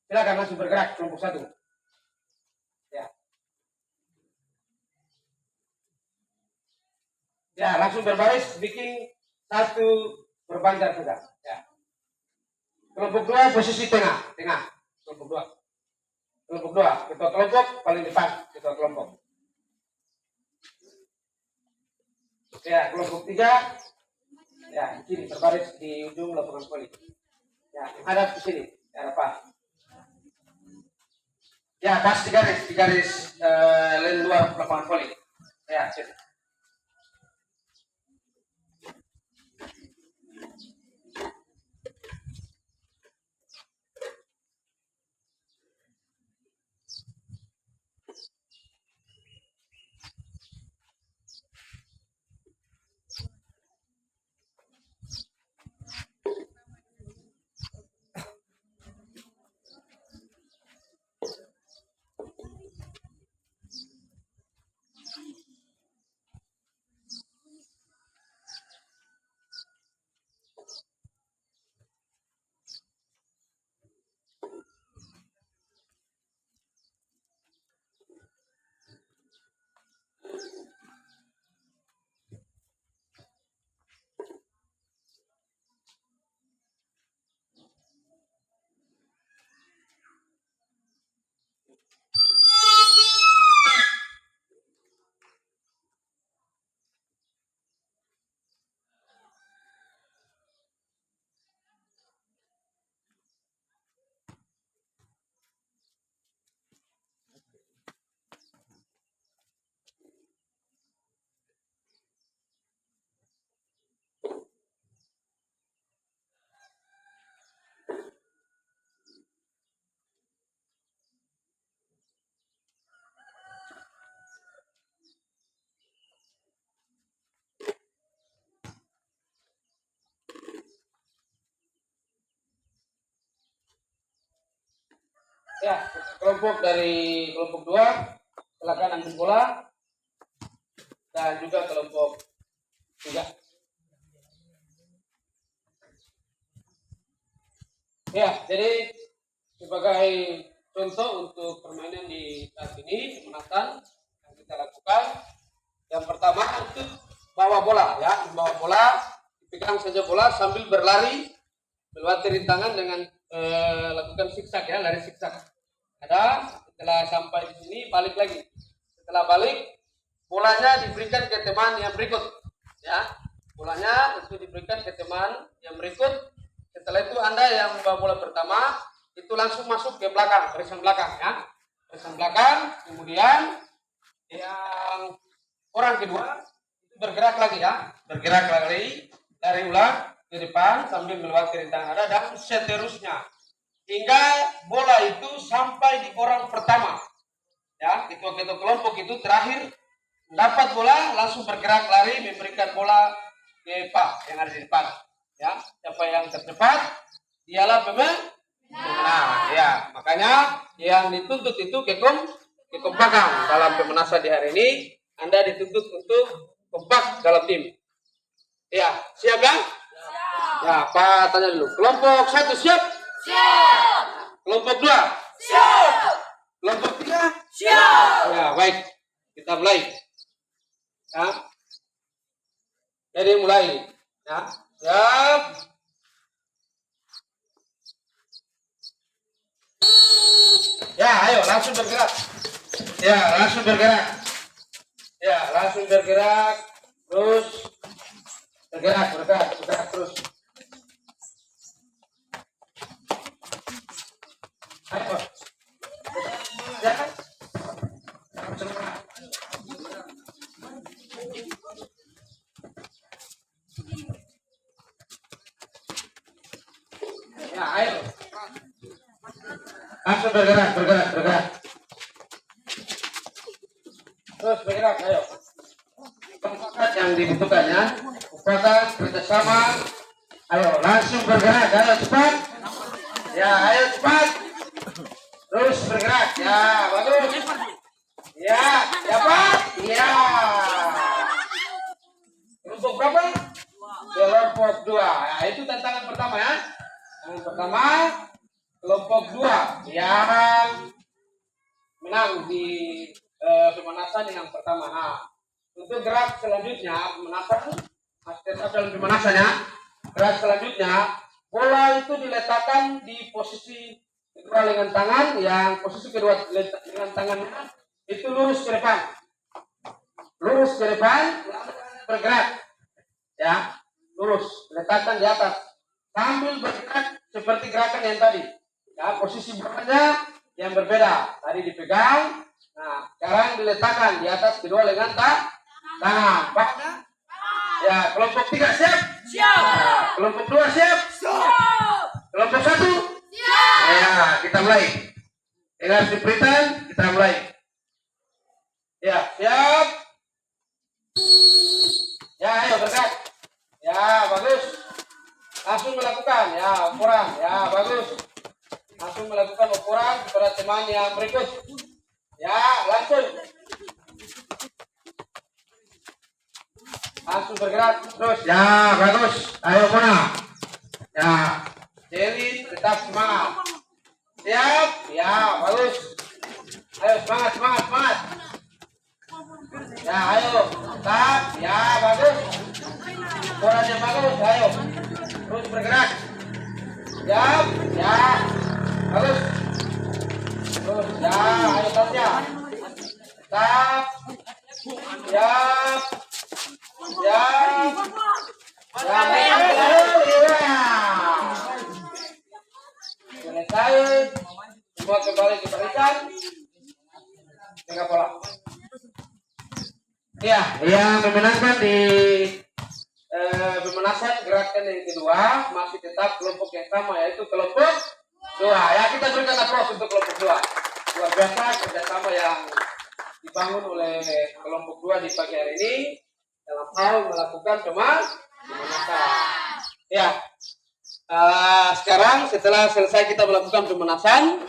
Silakan langsung bergerak kelompok 1. Ya. Ya, langsung berbaris bikin 1 berbanjar sudah. Ya. Kelompok 2 posisi tengah. Kelompok 2. Kelompok 2, ketua kelompok paling depan, ketua kelompok. Ya, kelompok 3. Ya, di sini berbaris di ujung lapangan voli. Ya, hadap ke sini. Ya, apa? Ya, pas di garis lain luar lapangan voli. Ya, sini. Ya, kelompok dari kelompok 2 silakan ambil bola dan juga kelompok 3. Ya, jadi sebagai contoh untuk permainan di saat ini pemanasan yang kita lakukan, yang pertama untuk bawa bola ya, membawa bola, dipegang saja bola sambil berlari melewati rintangan dengan lakukan zigzag ya, lari zigzag. Ada, setelah sampai di sini balik lagi. Setelah balik, bolanya diberikan ke teman yang berikut. Ya, bolanya itu diberikan ke teman yang berikut. Setelah itu Anda yang membawa bola pertama itu langsung masuk ke belakang, barisan belakang ya. Barisan belakang, kemudian yang orang kedua itu bergerak lagi ya, bergerak lagi, lari ulang ke depan sambil melewati rintangan ada dan seterusnya hingga bola itu sampai di orang pertama ya. Ketua-ketua kelompok itu terakhir dapat bola langsung bergerak lari memberikan bola ke Pak yang ada di depan ya. Siapa yang tercepat dialah pemenang ya. Makanya yang dituntut itu kekompakan dalam pemanasan di hari ini. Anda dituntut untuk kompak dalam tim ya. Siap kan? Ya, Pak tanya dulu. Kelompok 1 siap? Siap! Kelompok 2? Siap! Kelompok 3? Siap! Ya, baik. Kita mulai. Ya. Jadi mulai. Ya. Siap. Ya, ayo langsung bergerak. Ya, langsung bergerak. Ya, langsung bergerak. Terus bergerak terus. Langsung bergerak. Terus bergerak, ayo. Tempat yang dibutuhkan ya. Upakan kerjasama. Ayo, langsung bergerak, ayo cepat. Ya, ayo cepat. Terus bergerak, ya, bagus. Ya, dapat. Ya. Kelompok berapa? Kelompok 2. Nah, itu tantangan pertama ya. Tantangan pertama, kelompok 2 yang menang di pemanasan yang pertama. Nah, untuk gerak selanjutnya, pemanasan, tetap dalam pemanasan ya. Gerak selanjutnya, bola itu diletakkan di posisi kedua lengan tangan, yang posisi kedua lengan tangannya itu lurus ke depan. Lurus ke depan, bergerak. Ya, lurus, letakkan di atas. Sambil bergerak seperti gerakan yang tadi. Ya, posisi bolanya yang berbeda. Tadi dipegang, nah sekarang diletakkan di atas kedua lengan tangan. Paham ya? Ya, kelompok 3 siap? Siap. Nah, kelompok 2 siap? Siap. Kelompok 1? Siap. Ya, kita mulai. Dengan simplitan, kita mulai. Ya, siap. Ya, ayo bergerak. Ya, bagus. Langsung melakukan, ya, ukuran. Ya, bagus. Langsung melakukan ukuran kepada teman yang berikut. Ya, langsung. Langsung bergerak terus. Ya, bagus. Ayo Mona. Ya, Jelly tetap semangat. Siap? Ya, bagus. Ayo semangat. Ya, ayo. Tetap. Ya, bagus. Ukurannya bagus. Ayo. Terus bergerak. Siap? Ya. Bagus. Terus. Ya, ayo tasnya. Tetap. Siap. Ya, selesai. Semua kembali ke barisan. Tengah pola. Ya, yang memenangkan di pemanasan gerakan yang kedua masih tetap kelompok yang sama, yaitu kelompok 2. Ya, kita berikan aplaus untuk kelompok 2. Luar biasa kerjasama yang dibangun oleh kelompok 2 di pagi hari ini dalam hal melakukan pemanasan. Ya, sekarang setelah selesai kita melakukan pemanasan,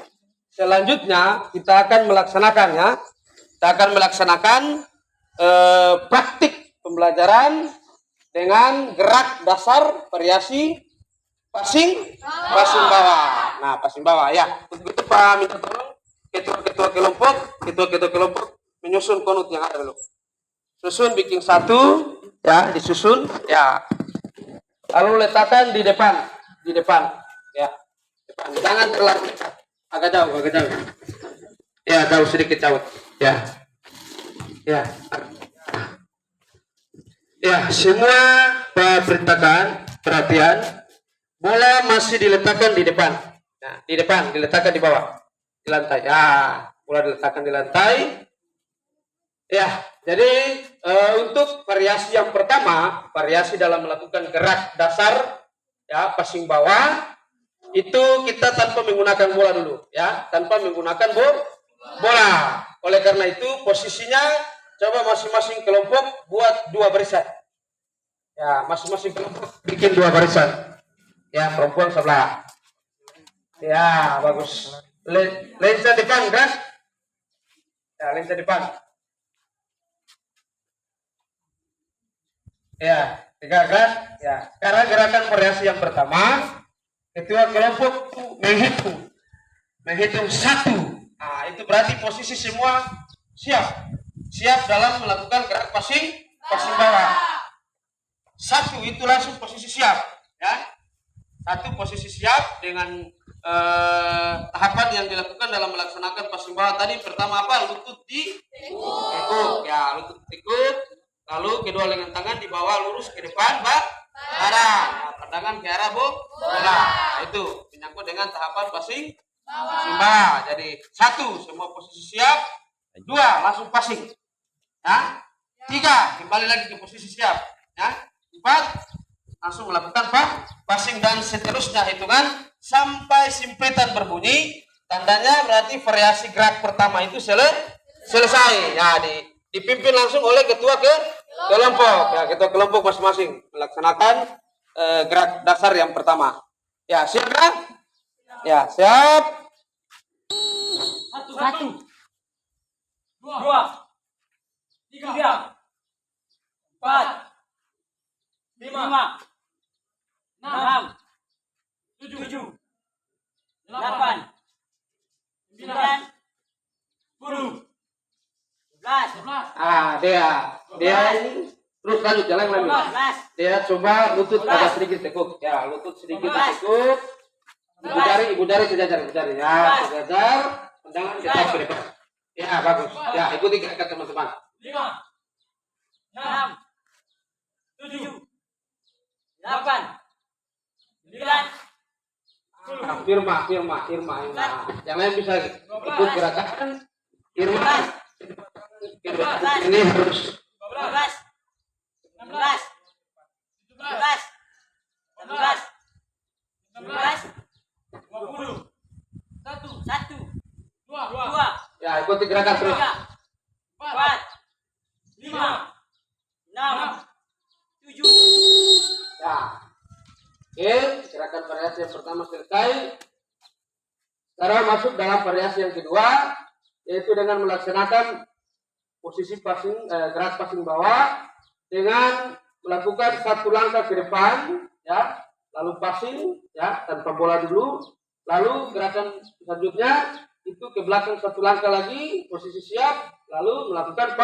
selanjutnya kita akan melaksanakan ya. Kita akan melaksanakan praktik pembelajaran dengan gerak dasar variasi passing bawah. Nah, passing bawah ya. Untuk itu Pak minta tolong ketua kelompok menyusun konut yang ada dulu. Susun, bikin satu, ya, disusun, ya. Lalu letakkan di depan, ya. Depan. Jangan terlalu agak jauh. Ya, jauh sedikit jauh, ya. Ya, semua Pak perintahkan perhatian. Bola masih diletakkan di depan. Nah, diletakkan di bawah, di lantai. Ya, bola diletakkan di lantai. Ya, jadi untuk variasi yang pertama, variasi dalam melakukan gerak dasar, ya, passing bawah, itu kita tanpa menggunakan bola dulu, ya, tanpa menggunakan bola. Oleh karena itu posisinya coba masing-masing kelompok buat 2 barisan. Ya, masing-masing kelompok bikin 2 barisan. Ya, perempuan sebelah. Ya, bagus. Lensa depan, kan? Ya, lensa depan. Ya, 3 kan? Ya, sekarang gerakan variasi yang pertama, ketua kelompok menghitung 1. Nah, itu berarti posisi semua siap dalam melakukan gerak passing bawah. 1 itu langsung posisi siap, ya. 1 posisi siap dengan tahapan yang dilakukan dalam melaksanakan passing bawah tadi. Pertama apa? Lutut ditekuk, ya, lutut ditekuk. Lalu kedua lengan tangan di bawah lurus ke depan, badan. Nah, pandangan ke arah bola. Nah, itu menyangkut dengan tahapan passing bawah. Jadi 1 semua posisi siap, 2 langsung passing. Ya. 3 kembali lagi ke posisi siap. Ya. 4 langsung melakukan passing dan seterusnya hitungan sampai simpetan berbunyi. Tandanya berarti variasi gerak pertama itu selesai. Ya, dipimpin langsung oleh ketua kelompok. Ya, ketua kelompok masing-masing melaksanakan gerak dasar yang pertama. Ya, siap kan? Ya, siap. Satu. Dua. Tiga. 4. 5. 6. 7. 8. 9. 10. 11. Dia ini terus lanjut jalan lagi. 12. Dia coba lutut agak sedikit tekuk. Ya, lutut sedikit tekuk. Ibu jari sejajar. Ya, sejajar. Pandangan tetap ke depan. Ya, bagus. Ya, ikuti gerakan teman-teman. 5. 6. 7. 8. 9. 10. Irma. Yang lain bisa ikut gerakan. Irma. Ini harus 12. 16. 17. 18. 19. 20. 1. 2. ya ikuti gerakan terus. 4. 5. 6. 7. Ya. Oke, gerakan variasi yang pertama selesai. Sekarang masuk dalam variasi yang kedua, yaitu dengan melaksanakan posisi gerak passing bawah dengan melakukan satu langkah ke depan, ya, lalu passing, ya, tanpa bola dulu, lalu gerakan selanjutnya itu ke belakang satu langkah lagi, posisi siap, lalu melakukan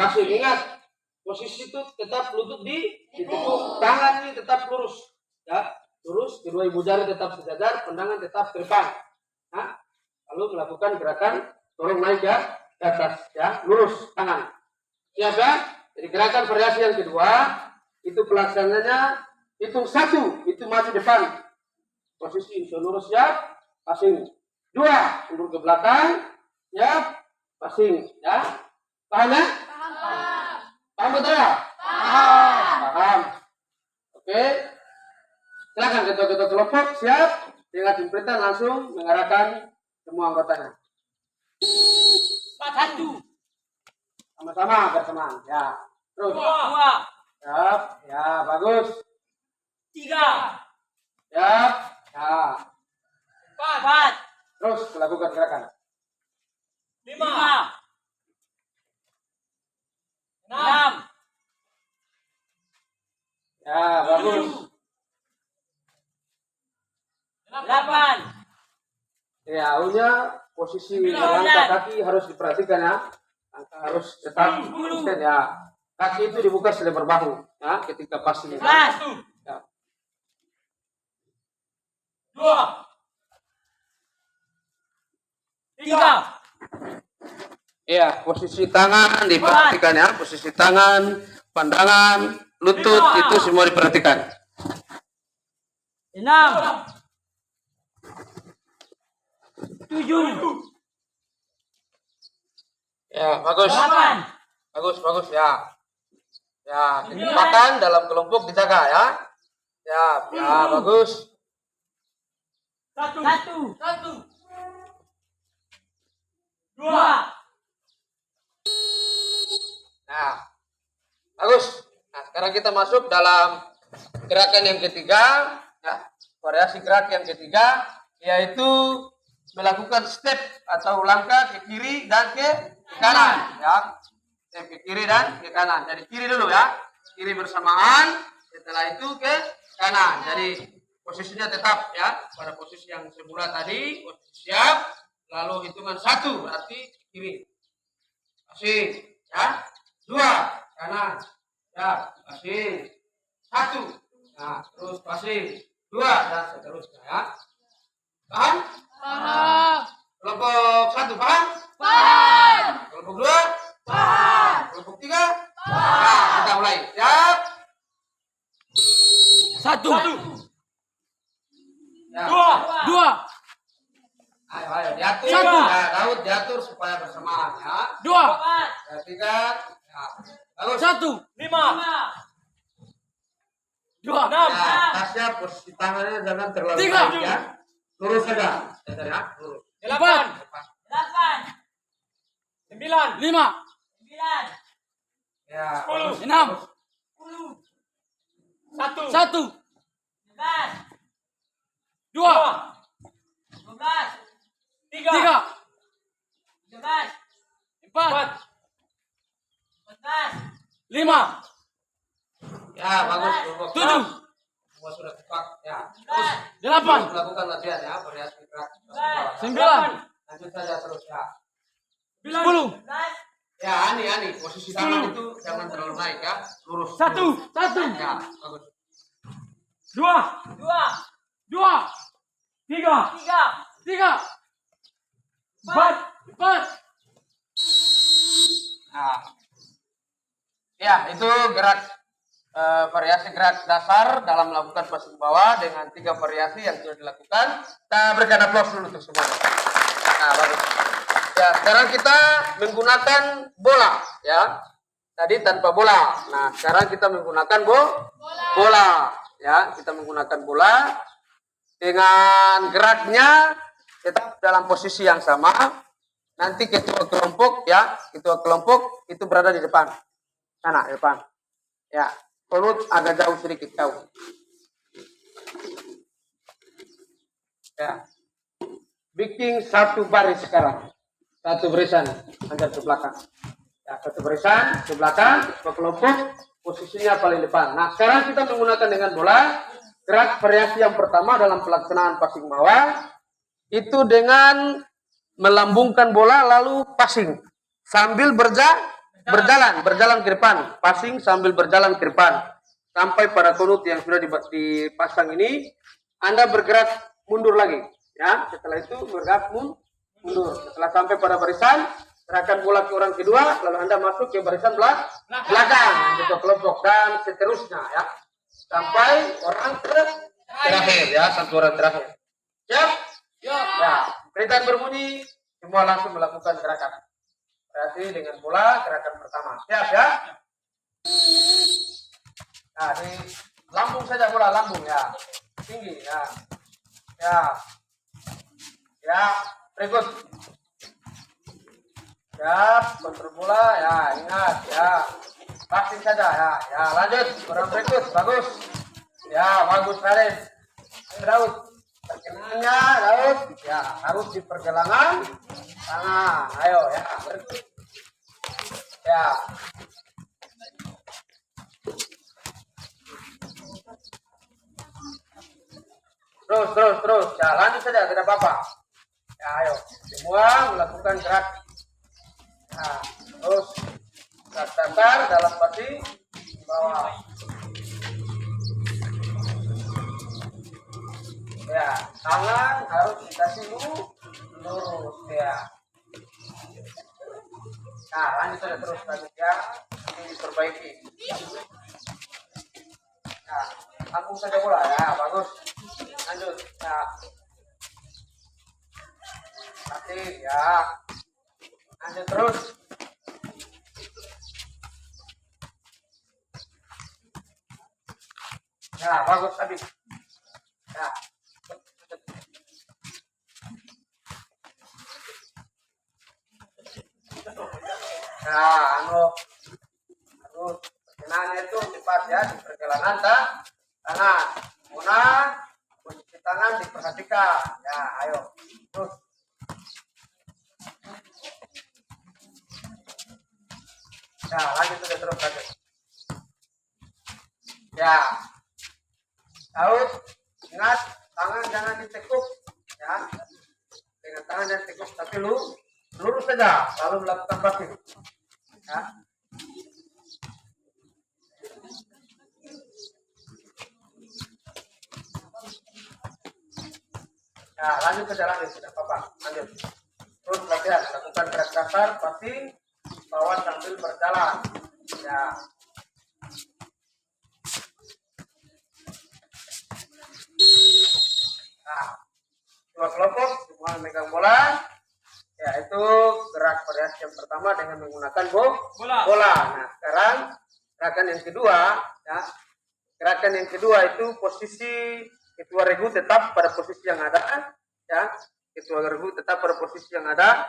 passing. Ingat, posisi itu tetap lutut ditekuk, tangan ini tetap lurus, ya, lurus, kedua ibu jari tetap sejajar, pandangan tetap ke depan. Nah, lalu melakukan gerakan dorong naik ke atas, ya, lurus tangan. Siap ya? Jadi gerakan variasi yang kedua itu pelaksananya hitung 1, itu maju depan, posisi seluruh siap, passing. 2, mundur ke belakang, siap, passing, ya. Paham ya? Paham betul ya? Paham. Oke. Silakan ketua-ketua kelompok siap, dengan jempretan langsung mengarahkan semua anggotanya. 1. Sama-sama berteman, ya. Terus. 2. Siap, ya, bagus. 3. Siap, ya. 4. Terus lakukan gerakan. 5. 6. Ya, bagus. 8. Ya, awalnya posisi langkah kaki harus diperhatikan ya. Langkah harus tetap konsisten ya. Kaki itu dibuka selebar bahu ya ketika passing. 1. Ya. 2. 3. Ya, posisi tangan diperhatikan ya. Posisi tangan, pandangan, lutut itu semua diperhatikan. 6. 7. Ya, bagus. 8. Bagus ya. Ya, kecepatan dalam kelompok dijaga ya. Ya, bagus. 1. 2. Nah, bagus. Nah, sekarang kita masuk dalam gerakan yang ketiga. Ya, variasi gerak yang ketiga yaitu melakukan step atau langkah ke kiri dan ke kanan. Ya, step ke kiri dan ke kanan. Jadi kiri dulu ya, kiri bersamaan. Setelah itu ke kanan. Jadi posisinya tetap ya pada posisi yang semula tadi. Posisi siap. Lalu hitungan 1 berarti kiri. Passing ya. 2 kanan. Ya, passing. 1. Nah, terus passing. 2 dan seterusnya ya. Paham? Paham. Kelompok 1 paham? Paham. Kelompok 2? Paham. Kelompok 3? Nah, kita mulai. Siap. 1. Ya. 2. Ayo diatur. 1. Ya, Daud diatur supaya bersamaan ya. 2. Perhatikan. Ya. Bagus. 1. 5. 2. 6. Ya, tasnya posisi tangannya jangan terlalu 3. naik ya. Lurus saja. Ya, lurus. 8. 5, 9, Ya, 10, 6, 1, 2, 3, 4, 5, ya bagus. 7, Semua sudah tepat. Ya. 8, Melakukan latihan ya, variasi gerak. 9, Lanjut saja terus ya. 10, Ya, Ani, posisi tangan itu jangan terlalu naik ya, lurus. 1, Ya, bagus. 2, 3, 4. Nah, ya itu gerak variasi gerak dasar dalam melakukan passing bawah dengan 3 variasi yang sudah dilakukan. Kita berikan aplaus dulu untuk semuanya. Nah, bagus. Ya, sekarang kita menggunakan bola, ya. Tadi tanpa bola. Nah, sekarang kita menggunakan bola. Ya, kita menggunakan bola dengan geraknya tetap dalam posisi yang sama. Nanti ketua kelompok itu berada di depan. Sana, depan. Ya, perut agak jauh sedikit jauh. Ya. Bikin satu baris sekarang. Satu barisan menghadap ke belakang. Ya, satu barisan ke belakang, ke kelompok, posisinya paling depan. Nah, sekarang kita menggunakan dengan bola. Gerak variasi yang pertama dalam pelaksanaan passing bawah itu dengan melambungkan bola lalu passing sambil berjalan ke depan, passing sambil berjalan ke depan sampai pada kunut yang sudah dipasang ini. Anda bergerak mundur lagi, ya. Setelah itu bergerak mundur. Setelah sampai pada barisan, serahkan bola ke orang kedua, lalu Anda masuk ke barisan belakang untuk kelompok dan seterusnya, ya, sampai orang terakhir, ya, sampai orang terakhir. Siap? Ya, perintah berbunyi, semua langsung melakukan gerakan. Berarti dengan bola gerakan pertama. Siap ya? Nah, di lambung saja bola, lambung ya. Tinggi ya. Ya, berikut. Siap, kontrol bola ya, ingat ya. Passing saja ya. Ya, lanjut. Orang berikut, bagus. Ya, bagus Raden. Daud. Perkenalannya Daud ya, harus di pergelangan tangan. Ayo ya, berikut. Ya. Terus. Ya, lanjut saja, tidak apa-apa. Ya, ayo. Semua melakukan gerak. Nah, terus gerak dasar dalam passing bawah. Ya, tangan harus dikasih lurus ya. Nah, lanjut saja terus ya. Ini diperbaiki. Nah, lambung saja bola ya, bagus. Lanjut ya. Mati ya. Lanjut terus. Ya, bagus tadi. Ya. Nah, perkenalannya itu cepat ya, di perjalanan tangan. Posisi tangan diperhatikan. Ya, ayo. Terus. Ya, lanjut terus. Ya. Tahu, ingat tangan jangan ditekuk ya. Dengan tangan jangan ditekuk, tapi lurus saja lalu melakukan passing. Ya. Ya, lanjut ke jalan ini, tidak apa-apa. Lanjut. Terus latihan, lakukan gerak dasar, passing, bawah sambil berjalan. Ya. Nah, dua kelompok semua memegang bola. Ya, itu gerak variasi yang pertama dengan menggunakan bola. Nah, sekarang gerakan yang kedua, ya. Gerakan yang kedua itu posisi ketua regu tetap pada posisi yang ada, ya. Ketua regu tetap pada posisi yang ada.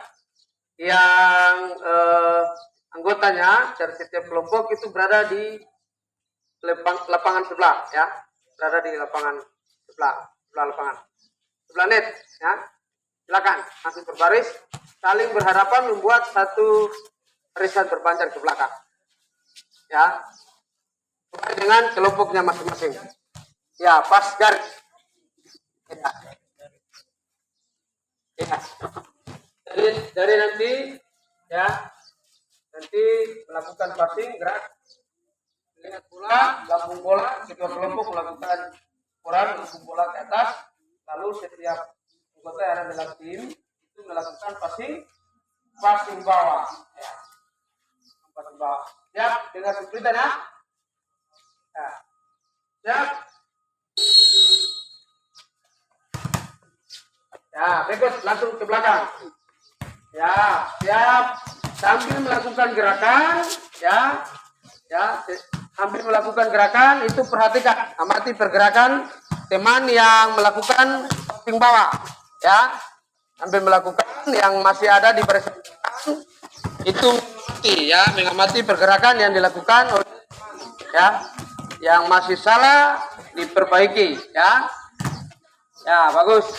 yang anggotanya dari setiap kelompok itu berada di lapangan sebelah, ya, berada di lapangan sebelah lapangan, sebelah net, ya. Silakan langsung berbaris, saling berhadapan membuat satu barisan berpanjang ke belakang, ya, dengan kelompoknya masing-masing. Ya, pas garis. Ya. Ya. Dari nanti, ya, nanti melakukan passing gerak, lihat bola, lambung bola, kedua kelompok melakukan peran lambung bola ke atas, lalu setiap anggota yang ada dalam tim itu melakukan passing bawah, ya, passing bawah. Siap dengan kesulitan, ya. Siap. Ya, berikut langsung ke belakang. Ya, siap. Sambil melakukan gerakan, ya, sambil melakukan gerakan itu perhatikan, amati pergerakan teman yang melakukan passing bawah, ya. Sambil melakukan yang masih ada di barisan itu mengamati pergerakan yang dilakukan oleh, ya, yang masih salah diperbaiki, ya. Ya, bagus.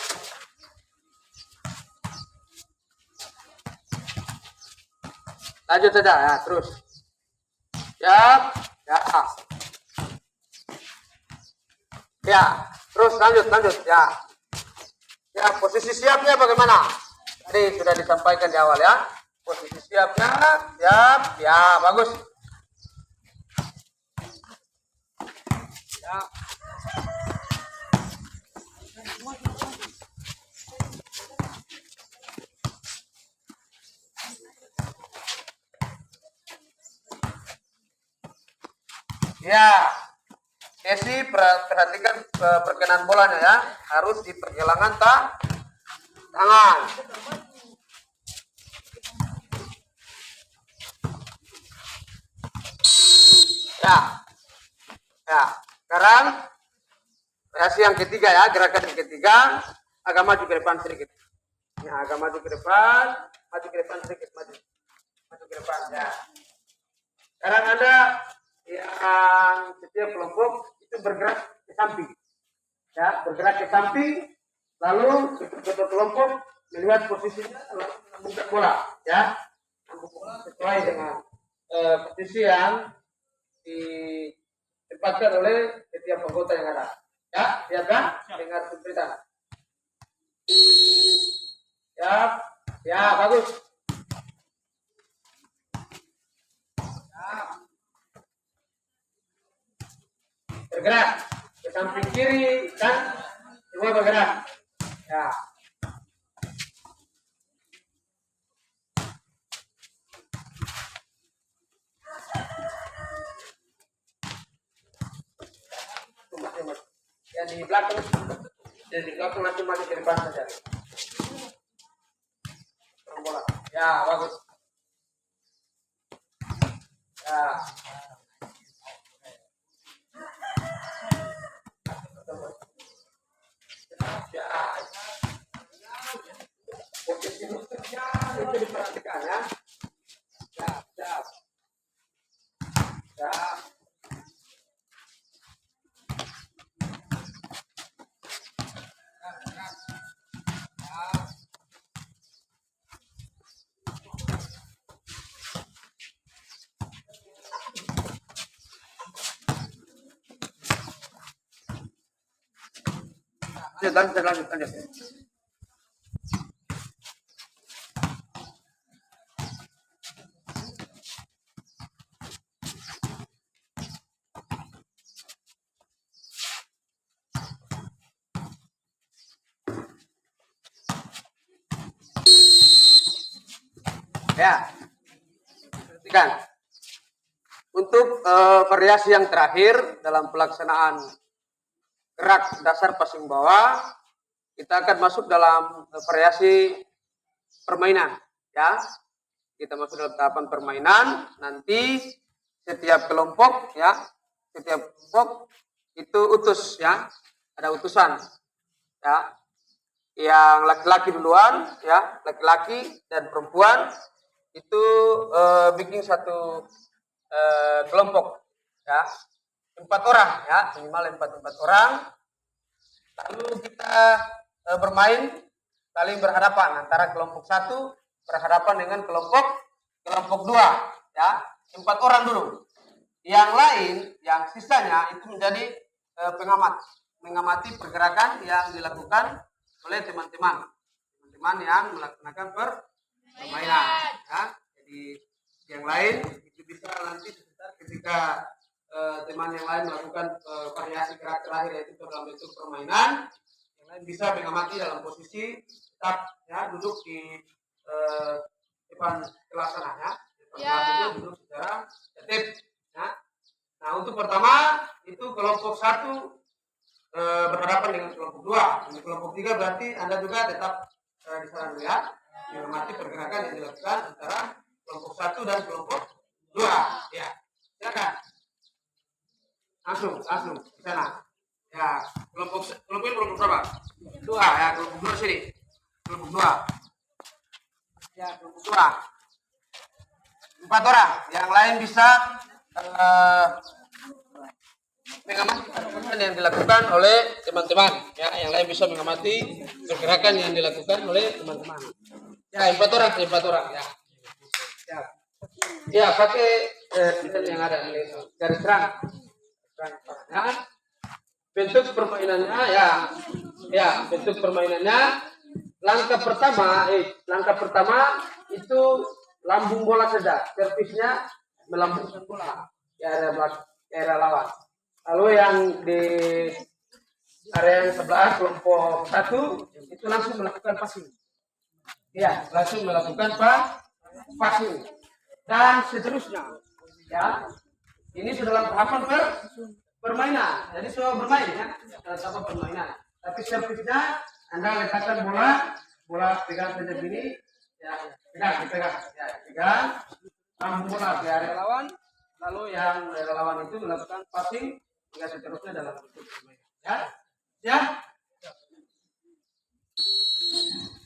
Lanjut saja, ya, terus. Siap, ya. Ya, terus lanjut, ya. Ya, posisi siapnya bagaimana? Tadi sudah disampaikan di awal, ya. Posisi siapnya, siap, ya, bagus. Ya. Ya, Messi perhatikan perkenan bolanya, ya, harus di pergelangan tangan. Ya, sekarang reaksi yang ketiga, ya, gerakan yang ketiga, agak maju ke depan sedikit. Ya, agak maju ke depan sedikit, maju ke depan, ya. Sekarang Anda yang setiap kelompok itu bergerak ke samping, ya, bergerak ke samping, lalu ketua kelompok melihat posisinya membuka bola, ya, sesuai dengan posisi yang ditempatkan oleh setiap anggota yang ada, ya. Lihat, kan? Dengar cerita. Ya, bagus. Bergerak ke samping kiri, kan? Semua bergerak, ya. Yang di belakang nanti maju ke depan saja. Bola, ya, bagus. Ya. Posisi lututnya itu diperhatikan, ya. Siap. Lanjut. Ya, perhatikan. Untuk variasi yang terakhir dalam pelaksanaan gerak dasar passing bawah, kita akan masuk dalam variasi permainan, ya. Kita masuk dalam tahapan permainan. Nanti setiap kelompok, ya, itu utus, ya, ada utusan, ya. Yang laki-laki duluan, ya, laki-laki dan perempuan itu bikin satu kelompok ya, 4 orang ya, minimal 4 orang. Lalu kita bermain saling berhadapan antara kelompok 1 berhadapan dengan kelompok 2 ya, 4 orang dulu. Yang lain, yang sisanya itu menjadi pengamat, mengamati pergerakan yang dilakukan oleh teman-teman yang melaksanakan permainan ya. Jadi yang lain itu bisa nanti sebentar ketika teman yang lain melakukan variasi gerak terakhir yaitu dalam bentuk permainan, yang lain bisa mengamati dalam posisi tetap ya, duduk di depan kelas sana ya. Depan kelas itu duduk secara tertib ya. Nah, untuk pertama itu kelompok 1 berhadapan dengan kelompok 2. Di kelompok 3 berarti Anda juga tetap di sana ya, mengamati pergerakan yang dilakukan antara kelompok 1 dan kelompok 2 ya. Silakan. Langsung ke sana. Ya, kelompok berapa? 2 ya, kelompok 2 sini. Kelompok 2. Ya, kelompok 2. 4 orang. Yang lain bisa mengamati pergerakan yang dilakukan oleh teman-teman ya, yang lain bisa mengamati pergerakan yang dilakukan oleh teman-teman ya. 4 orang ya. Ya, pakai yang ada di garis terang ya. Bentuk permainannya ya, bentuk permainannya langkah pertama itu lambung bola saja, servisnya melambungkan bola di area lawan. Lalu yang di area yang sebelah kelompok 1 itu langsung melakukan passing. Ya, langsung melakukan passing dan seterusnya. Ya, ini sudah dalam tahapan permainan. Jadi semua bermain ya, dalam tahapan permainan. Tapi servisnya Anda letakkan bola pegang saja begini. Ya, pegang. Ya, pegang. Lambung bola di area lawan. Lalu yang area lawan itu melakukan passing hingga seterusnya dalam bentuk permainan.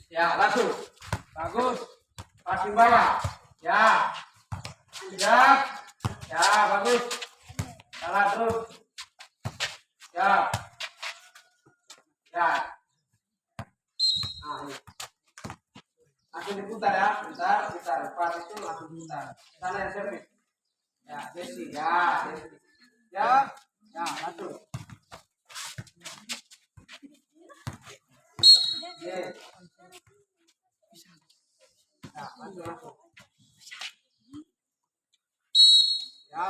Ya, langsung. Bagus. Passing bawah. Ya. Siap. Ya, bagus. Salah terus. Ya. Nah, ini. Langsung diputar ya. Putar. Pas itu langsung putar. Sana yang servis. Ya, Desi. Ya, langsung. Yes. Ya, langsung. Ya.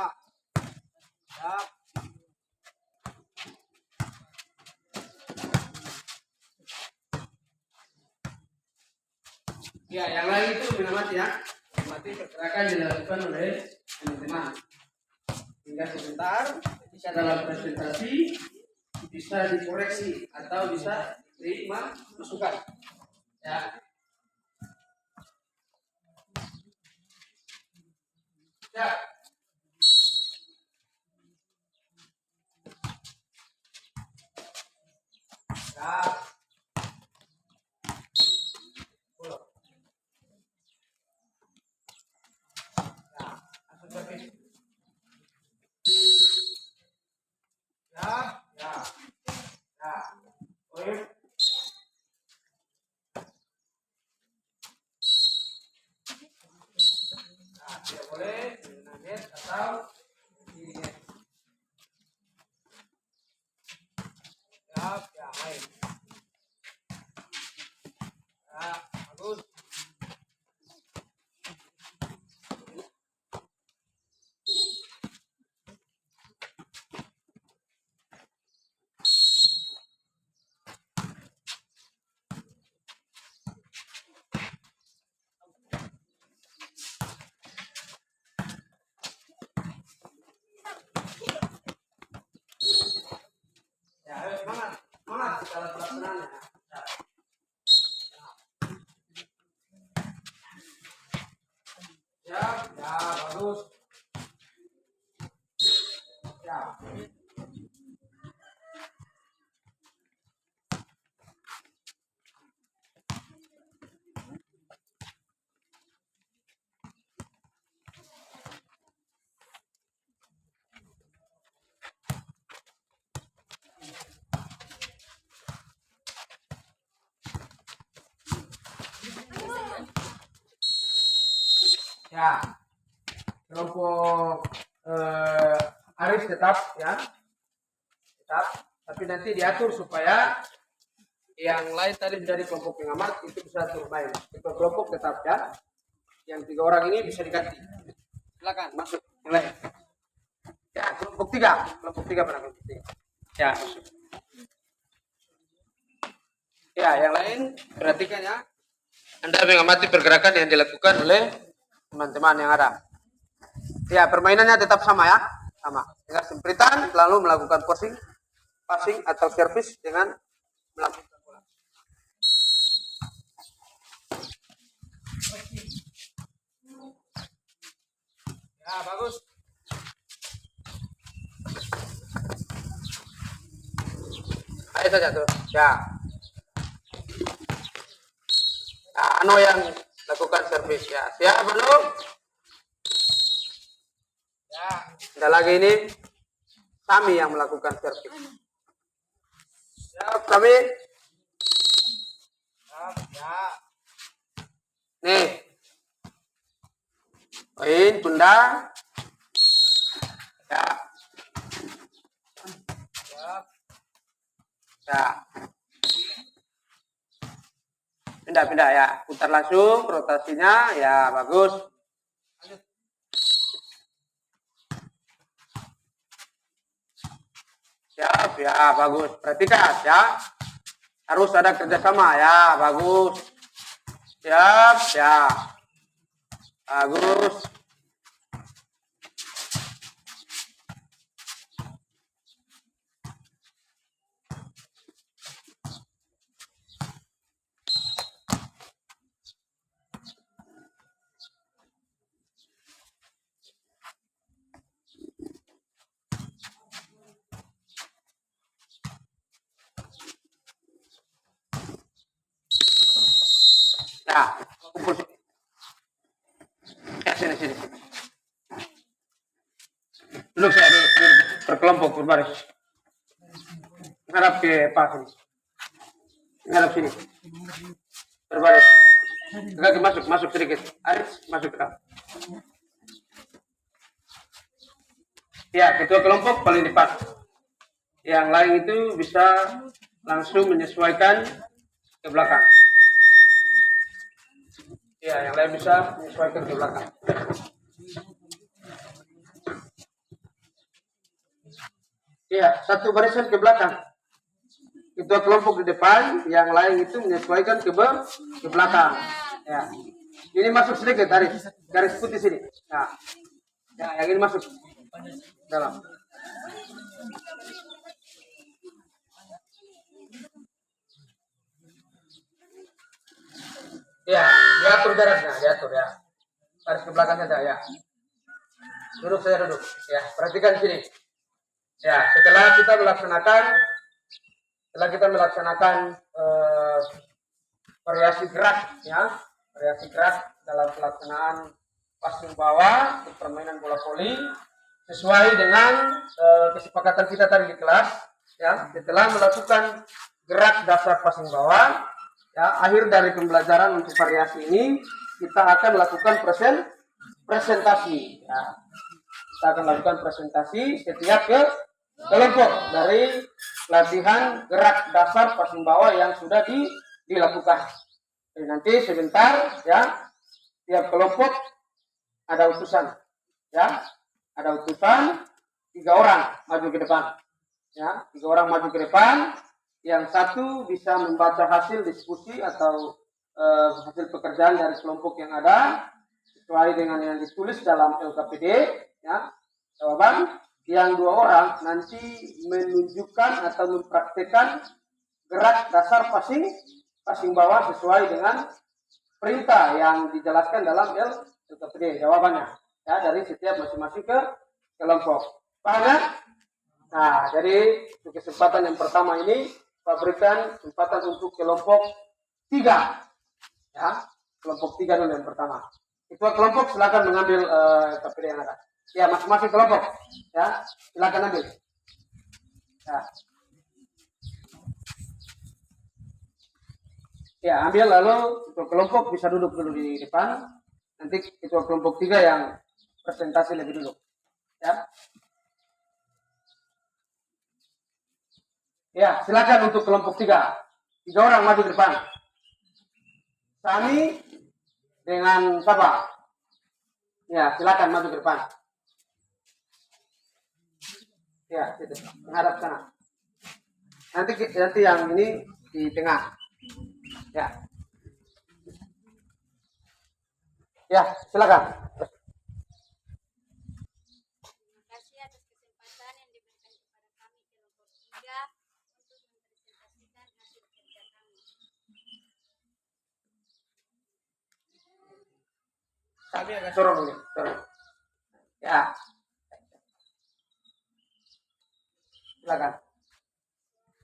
Ya, yang lain itu mengamati ya. Mengamati pergerakan yang dilakukan oleh teman-teman. Hingga sebentar, bisa dalam presentasi, bisa dikoreksi atau bisa diterima masukan. Ya. Ya. Tidak boleh nugget atau dingin. Ya, baik. Ya, bagus. Ya, ayo semangat dalam pelaksanaannya. Ya, bagus. Ya. Ya, kelompok Aris tetap ya, tetap. Tapi nanti diatur supaya yang lain tadi dari kelompok pengamat itu bisa bermain. Ketua kelompok tetap ya. Yang 3 orang ini bisa diganti. Silakan masuk mulai. Ya, kelompok 3 pada kelompok 3. Ya, masuk. Ya, yang lain perhatikan ya. Anda mengamati pergerakan yang dilakukan oleh teman-teman yang ada. Ya, permainannya tetap sama ya, sama. Dengan sempritan lalu melakukan passing atau servis dengan melakukan bola. Ya, bagus. Ayo saja tuh. Ya. Nah, Ano yang lakukan servis ya. Siap belum? Ya. Ada lagi ini Sami yang melakukan servis. Siap, Sami. Siap, ya. Nih. Poin, tunda. Ya. Siap. Ya. Pindah ya, putar langsung rotasinya ya, bagus. Siap ya, bagus. Perhatikan ya, harus ada kerjasama ya, bagus. Siap ya, bagus. Nah, kumpul sini. Ya, sini. Duduk saya, duduk. Berkelompok, berbaris. Ngarap ke pas ini. Ngarap sini. Berbaris. Kaki masuk sedikit. Aris, masuk ke dalam. Ya, ketua kelompok paling depan. Yang lain itu bisa langsung menyesuaikan ke belakang. Ya, yang lain bisa menyesuaikan ke belakang. Ya, satu barisan ke belakang. Ketua kelompok di depan, yang lain itu menyesuaikan ke belakang. Ya. Ini masuk sedikit garis putih sini. Nah. Ya, yang ini masuk dalam. Ya, diatur jaraknya, diatur ya. Garis ke belakang saja ya. Duduk. Ya, perhatikan sini. Ya, setelah kita melaksanakan variasi gerak ya, variasi gerak dalam pelaksanaan passing bawah untuk permainan bola voli sesuai dengan kesepakatan kita tadi di kelas ya. Setelah melakukan gerak dasar passing bawah ya, akhir dari pembelajaran untuk variasi ini kita akan lakukan presentasi ya. Kita akan lakukan presentasi setiap kelompok dari latihan gerak dasar passing bawah yang sudah dilakukan. Jadi nanti sebentar ya, tiap kelompok ada utusan ya, ada utusan 3 orang maju ke depan ya, 3 orang maju ke depan, yang satu bisa membaca hasil diskusi atau hasil pekerjaan dari kelompok yang ada sesuai dengan yang ditulis dalam LKPD ya, jawaban. Yang 2 orang nanti menunjukkan atau mempraktekkan gerak dasar passing bawah sesuai dengan perintah yang dijelaskan dalam LKPD jawabannya ya, dari setiap masing-masing kelompok. Paham ya? Nah, jadi untuk kesempatan yang pertama ini saya berikan kesempatan untuk kelompok 3 ya, kelompok 3 dulu yang pertama. Ketua kelompok silakan mengambil LKPD yang ada. Ya, masing-masing kelompok ya, silakan ambil ya. Ya, ambil lalu untuk kelompok bisa duduk dulu di depan Nanti ketua kelompok 3 yang presentasi lebih dulu. Ya. Ya, silakan untuk kelompok 3. 3 orang maju ke depan. Sami dengan siapa? Ya, silakan maju ke depan. Ya, gitu. Menghadap sana. Nanti yang ini di tengah. Ya. Ya, silakan. Terima kasih atas kesempatan yang diberikan kepada kami kelompok 3 untuk mempresentasikan hasil kerja kami. Kami agak sorong ini. Sorong. Ya. Silakan.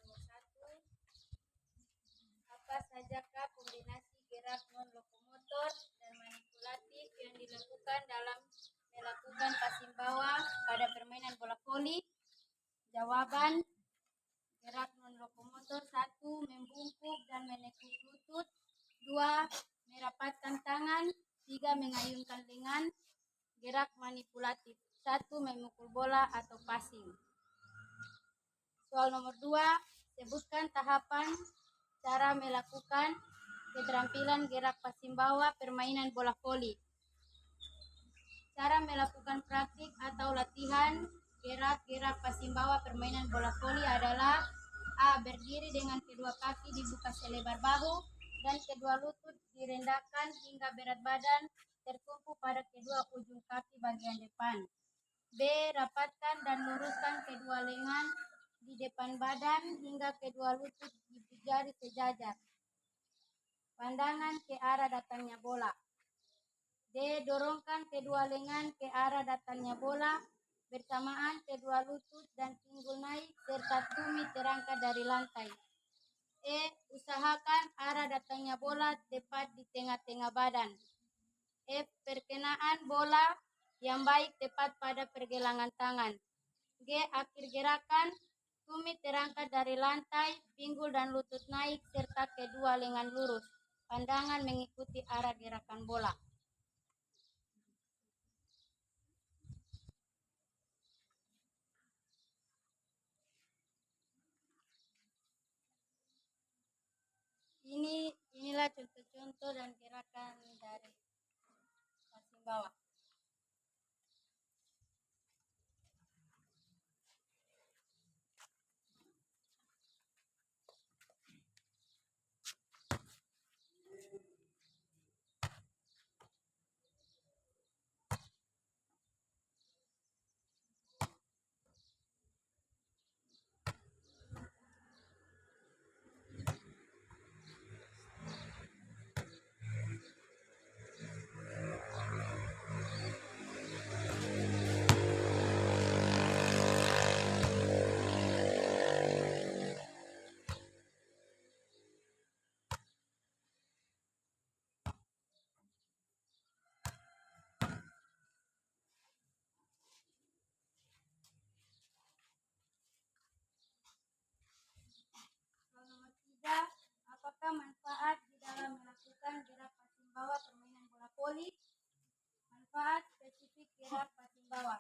Nomor 1, apa sajakah kombinasi gerak non-lokomotor dan manipulatif yang dilakukan dalam melakukan passing bawah pada permainan bola voli? Jawaban: gerak non-lokomotor 1. Membungkuk dan menekuk lutut. 2. Merapatkan tangan. 3. Mengayunkan lengan. Gerak manipulatif 1. Memukul bola atau passing. Soal nomor 2. Sebutkan tahapan cara melakukan keterampilan gerak passing bawah permainan bola voli. Cara melakukan praktik atau latihan gerak-gerak passing bawah permainan bola voli adalah: A. Berdiri dengan kedua kaki dibuka selebar bahu dan kedua lutut direndahkan hingga berat badan tertumpu pada kedua ujung kaki bagian depan. B. Rapatkan dan luruskan kedua lengan di depan badan hingga kedua lutut jari sejajar. Pandangan ke arah datangnya bola. D. Dorongkan kedua lengan ke arah datangnya bola bersamaan kedua lutut dan pinggul naik serta tumit terangkat dari lantai. E. Usahakan arah datangnya bola tepat di tengah-tengah badan. F. Perkenaan bola yang baik tepat pada pergelangan tangan. G. Akhir gerakan, tumit terangkat dari lantai, pinggul dan lutut naik serta kedua lengan lurus. Pandangan mengikuti arah gerakan bola. Inilah contoh-contoh dan gerakan dari passing bawah. Nomor 3, apakah manfaat di dalam melakukan gerak passing bawah permainan bola voli? Manfaat spesifik gerak passing bawah: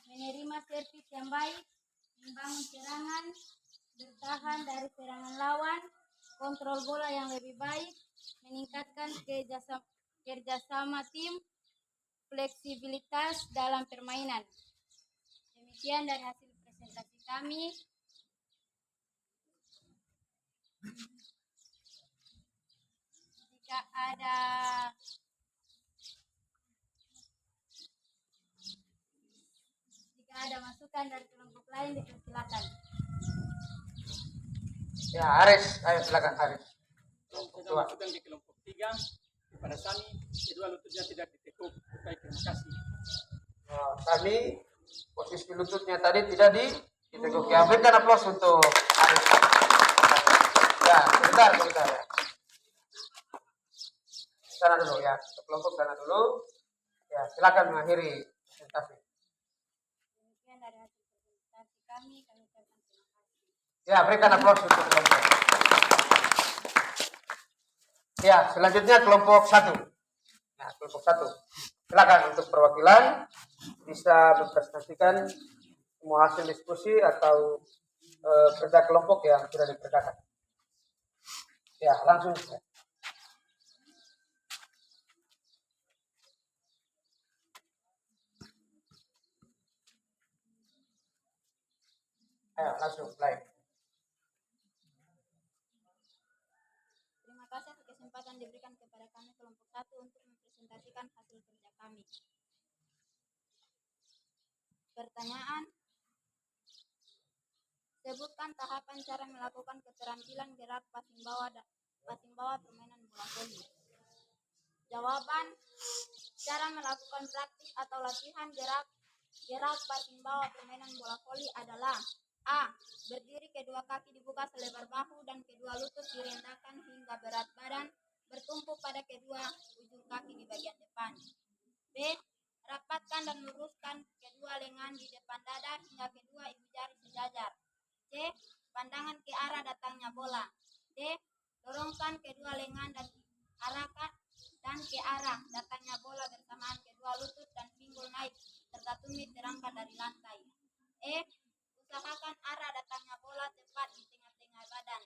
menerima servis yang baik, membangun serangan, bertahan dari serangan lawan, kontrol bola yang lebih baik, meningkatkan kerjasama tim, fleksibilitas dalam permainan. Demikian dari hasil presentasi kami. Jika ada masukan dari kelompok lain, dipersilakan. Ya, Aris, ayo silakan Aris. Kita masukkan di kelompok 3 kepada Sami, kedua lututnya tidak ditekuk. Baik, terima kasih. Sami, posisi lututnya tadi tidak ditekuk. Ya, berikan aplaus untuk Aris. Ya, sebentar ya. Sana dulu ya, kelompok sana dulu. Ya, silakan mengakhiri presentasi. Demikian dari hasil presentasi kami ucapkan terima kasih. Ya, berikan aplaus untuk kelompok. Ya, selanjutnya kelompok 1. Nah, kelompok 1. Silakan untuk perwakilan bisa mempresentasikan semua hasil diskusi atau kerja kelompok yang sudah dikerjakan. Ya, langsung. Ayo, langsung mulai. Terima kasih atas kesempatan diberikan kepada kami kelompok 1 untuk mempresentasikan hasil kerja kami. Pertanyaan: sebutkan tahapan cara melakukan keterampilan gerak passing bawah permainan bola voli. Jawaban: cara melakukan praktik atau latihan gerak passing bawah permainan bola voli adalah: A. Berdiri, kedua kaki dibuka selebar bahu dan kedua lutut direndahkan hingga berat badan bertumpu pada kedua ujung kaki di bagian depan. B. Rapatkan dan luruskan kedua lengan di depan dada hingga kedua ibu jari sejajar. C. Pandangan ke arah datangnya bola. D. Dorongkan kedua lengan dan arahkan dan ke arah datangnya bola bersamaan kedua lutut dan pinggul naik serta tumit terangkat dari lantai. E. Usahakan arah datangnya bola tepat di tengah-tengah badan.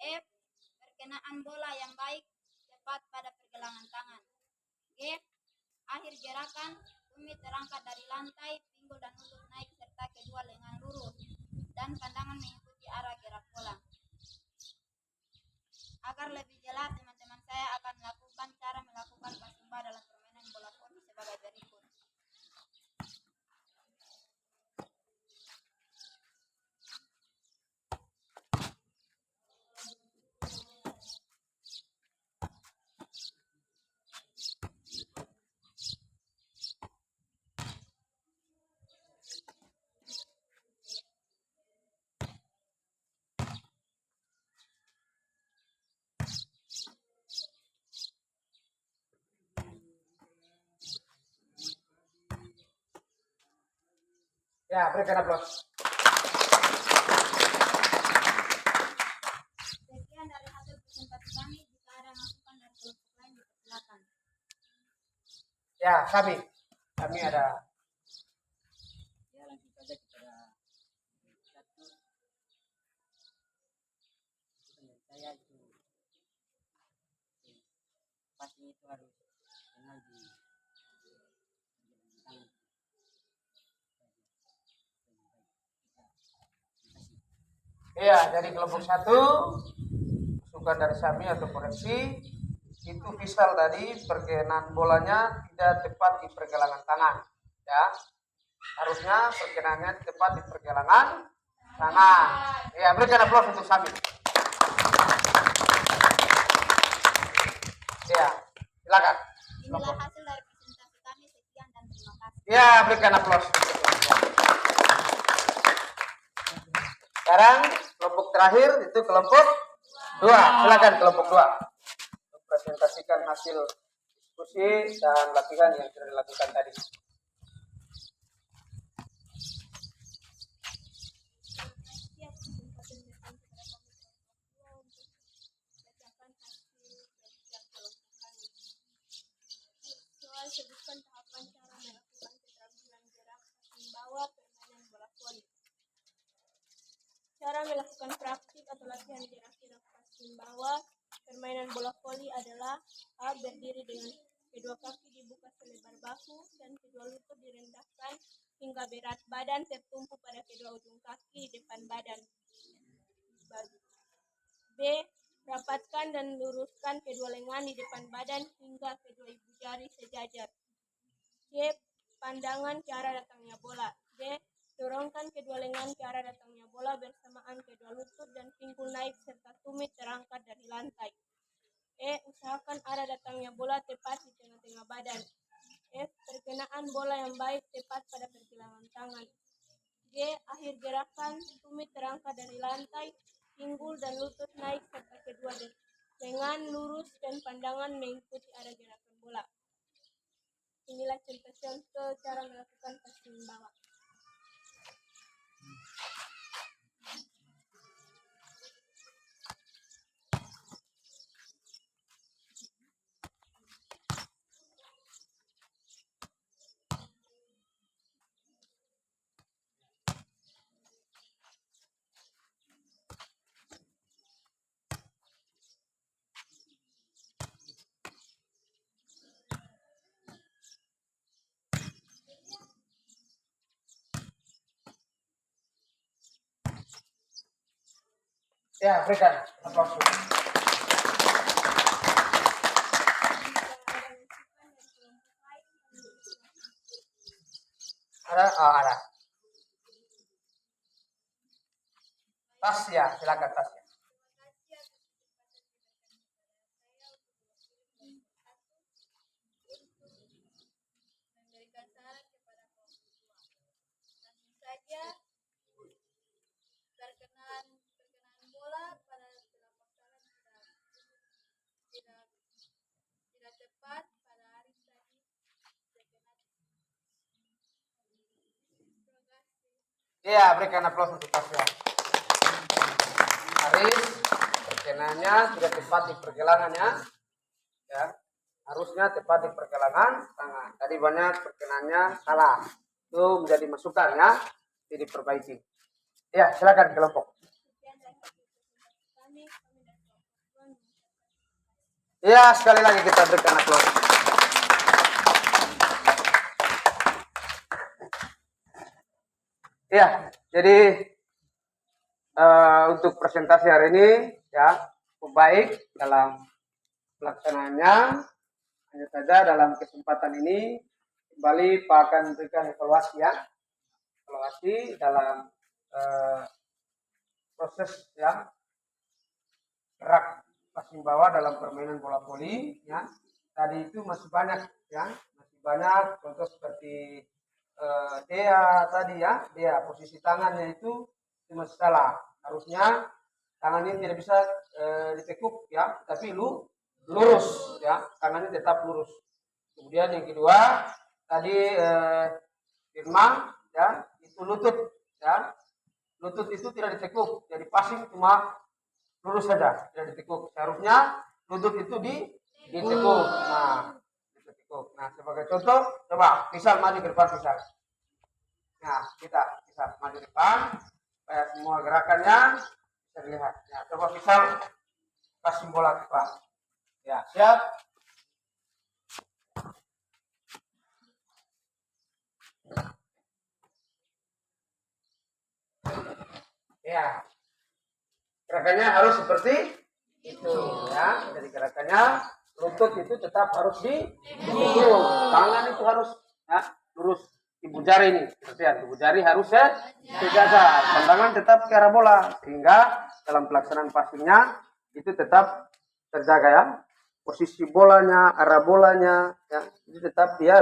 F. Perkenaan bola yang baik tepat pada pergelangan tangan. G. Akhir gerakan, tumit terangkat dari lantai, pinggul dan lutut naik serta kedua lengan lurus dan pandangan mengikuti arah gerak bola. Agar lebih jelas, teman-teman saya akan melakukan cara melakukan passing bawah dalam permainan bola voli sebagai berikut. Ya, berikan aplaus. Sekian dari hasil presentasi kami. Jika ada masukan dari kelompok lain, dipersilakan. Ya, kami ada. Ya, langsung saja kepada satu. Menurut saya itu passing itu harus kenal di tangan. Iya, dari kelompok 1 masukan dari Sami atau koreksi itu Visal tadi perkenaan bolanya tidak tepat di pergelangan tangan, ya. Harusnya perkenaannya tepat di pergelangan tangan. Ya, berikan aplaus untuk Sami. Ya, silakan. Inilah hasil dari presentasi kami. Sekian dan terima kasih. Ya, berikan aplaus. Sekarang kelompok terakhir itu kelompok 2. Silakan kelompok 2. Presentasikan hasil diskusi dan latihan yang sudah dilakukan tadi. Sebutkan tahapan cara melakukan keterampilan gerak passing bawah permainan bola voli. Cara melakukan praktik atau latihan gerak passing bawah permainan bola voli adalah: A. Berdiri dengan kedua kaki dibuka selebar bahu dan kedua lutut direndahkan hingga berat badan tertumpu pada kedua ujung kaki di depan badan. B. Rapatkan dan luruskan kedua lengan di depan badan hingga kedua ibu jari sejajar. C. Pandangan ke arah datangnya bola. D. Dorongkan kedua lengan ke arah datangnya bola bersamaan kedua lutut dan pinggul naik serta tumit terangkat dari lantai. E. Usahakan arah datangnya bola tepat di tengah-tengah badan. F. Perkenaan bola yang baik tepat pada pergelangan tangan. G. Akhir gerakan, tumit terangkat dari lantai, pinggul dan lutut naik serta kedua lengan lurus dan pandangan mengikuti arah gerakan bola. Inilah contoh cara melakukan passing bawah. Ya, berikan aplaus. Ada? Oh, ada. Tasya, silakan Tasya. Memberikan saran kepada kelompok dua. Langsung saja perkenaan bola pada telapak tangan tidak tepat pada hari tadi. Terima kasih. Iya, berikan aplaus untuk Tasya. Aris, perkenaannya tidak tepat di pergelangannya. Ya, harusnya tepat di pergelangan tangan. Tadi banyak perkenaannya salah. Itu menjadi masukan ya, jadi diperbaiki. Ya, silakan kelompok. Ya, sekali lagi kita berikan aplaus. Ya, jadi untuk presentasi hari ini ya cukup baik dalam pelaksanaannya. Hanya saja dalam kesempatan ini kembali Pak akan memberikan evaluasi ya, evaluasi dalam proses ya gerak passing bawah dalam permainan bola voli ya. Tadi itu masih banyak ya, masih banyak contoh seperti Dea tadi ya, Dea posisi tangannya itu masih salah. Harusnya tangannya tidak bisa ditekuk ya, tapi lurus ya, tangannya tetap lurus. Kemudian yang kedua tadi Firma ya, itu lutut ya, lutut itu tidak ditekuk, jadi passing cuma lurus saja, tidak ditekuk. Seharusnya lutut itu ditekuk. Nah, ditekuk. Nah, sebagai contoh, coba Pisal maju ke depan Pisal. Nah, kita Pisal maju ke depan, supaya semua gerakannya bisa dilihat. Ya, coba Pisal kasih bola ke depan. Ya, siap. Ya, gerakannya harus seperti itu ya. Jadi gerakannya lutut itu tetap harus ditekuk, tangan itu harus ya, lurus. Ibu jari ini, perhatian, ibu jari harus sejajar, pandangan tetap ke arah bola, sehingga dalam pelaksanaan passingnya itu tetap terjaga ya. Posisi bolanya, arah bolanya, ya, itu tetap dia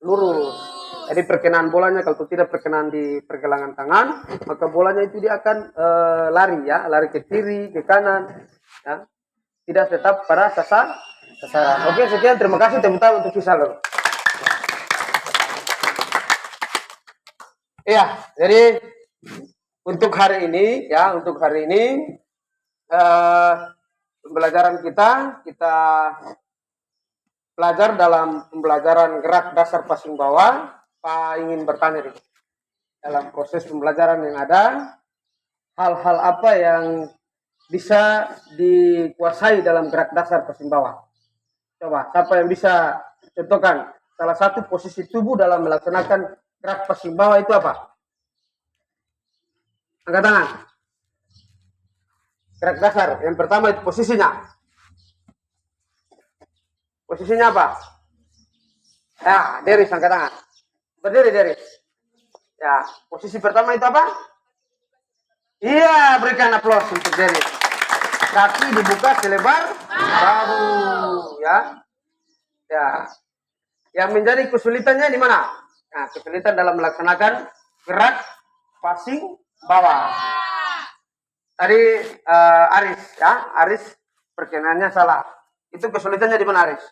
lurus. Jadi perkenaan bolanya kalau tidak perkenaan di pergelangan tangan, maka bolanya itu dia akan lari ya, lari ke kiri, ke kanan, ya. Tidak tetap pada sasaran. Oke, sekian, terima kasih teman-teman untuk kisah dulu. Iya, jadi untuk hari ini ya, pembelajaran kita belajar dalam pembelajaran gerak dasar passing bawah. Pak ingin bertanya nih, dalam proses pembelajaran yang ada, hal-hal apa yang bisa dikuasai dalam gerak dasar passing bawah? Coba, siapa yang bisa contohkan salah satu posisi tubuh dalam melaksanakan gerak passing bawah itu apa? Angkat tangan. Gerak dasar, yang pertama itu posisinya. Posisinya apa? Ya, Deris, angkat tangan. Berdiri, Deris. Ya, posisi pertama itu apa? Iya, berikan aplaus untuk Deris. Kaki dibuka selebar bahu, ya. Ya. Yang menjadi kesulitannya di mana? Nah, kesulitan dalam melaksanakan gerak passing bawah. Tadi Aris, ya, Aris perkenaannya salah. Itu kesulitannya di mana, Aris?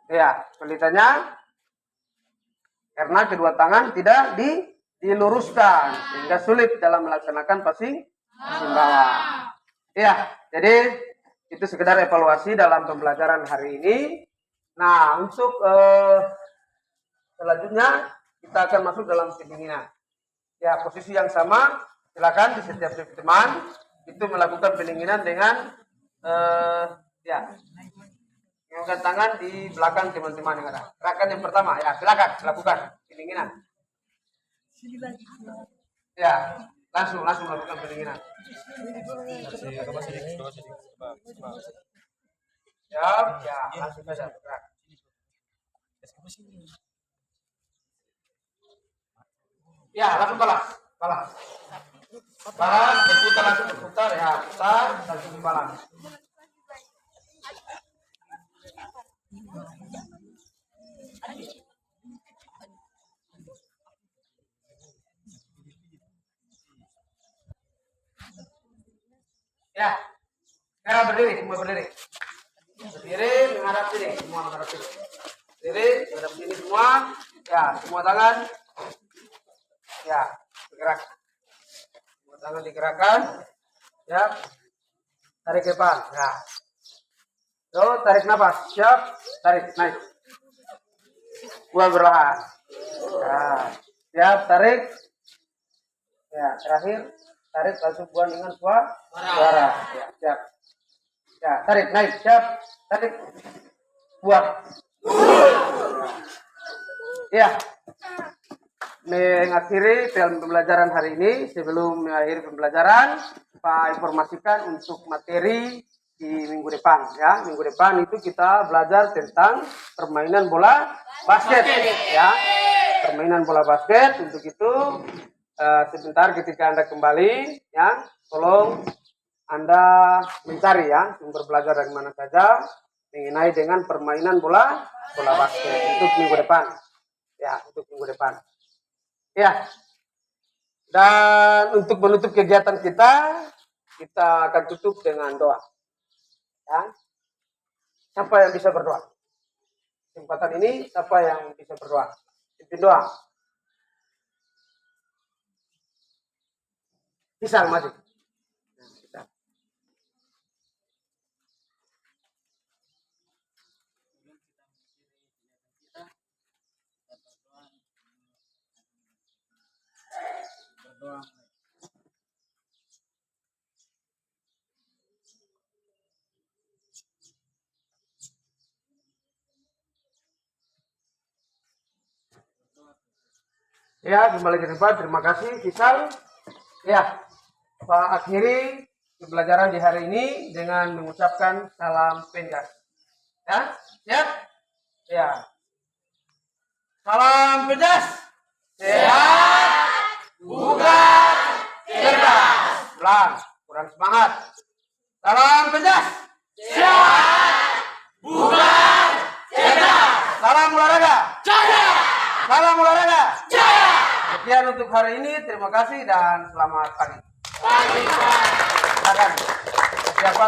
Ya, kesulitannya karena kedua tangan tidak diluruskan sehingga sulit dalam melaksanakan passing bawah. Ya, jadi itu sekedar evaluasi dalam pembelajaran hari ini. Nah, untuk selanjutnya kita akan masuk dalam pendinginan. Ya, posisi yang sama, silakan di setiap teman itu melakukan pendinginan dengan ya, mengangkat tangan di belakang teman-teman yang ada. Gerakan yang pertama, ya silakan lakukan pendinginan. Ya, langsung lakukan pendinginan. Siap, ya, langsung saja bergerak. Ya, langsung balas. Balas, berputar langsung berputar ya, putar langsung balas. Ya, sekarang berdiri, semua berdiri. Berdiri, menghadap sini, semua menghadap sini. Berdiri, menghadap sini semua. Ya, semua tangan. Ya, bergerak. Semua tangan digerakkan. Ya, tarik ke depan. Ya. So, tarik nafas. Siap, tarik, naik. Buang berlahan. Ya, siap, tarik. Ya, terakhir. Tarik langsung buang dengan suara. Ya, siap. Ya, tarik, naik, siap. Tarik. Buang. Ya. Mengakhiri pembelajaran hari ini, sebelum mengakhiri pembelajaran, Pak informasikan untuk materi di minggu depan. Ya, minggu depan itu kita belajar tentang permainan bola basket. Ya, permainan bola basket. Untuk itu sebentar ketika Anda kembali, ya, tolong Anda mencari ya sumber belajar dari mana saja mengenai dengan permainan bola basket untuk minggu depan. Ya, untuk minggu depan. Ya, dan untuk menutup kegiatan kita akan tutup dengan doa. Ya. Siapa yang bisa berdoa? Kesempatan ini, siapa yang bisa berdoa? Pimpin doa. Bisa maju. Ya, kembali ke depan. Terima kasih, Fisal. Ya, Pak akhiri pembelajaran di hari ini dengan mengucapkan salam penjas. Ya, siap? Ya. Salam penjas. Sehat, bugar, cerdas. Ulang, kurang semangat. Salam penjas. Sehat, bugar, cerdas. Salam olahraga. Jaya. Salam olahraga. Jaya. Sekian untuk hari ini. Terima kasih dan selamat pagi. Silakan. Siapa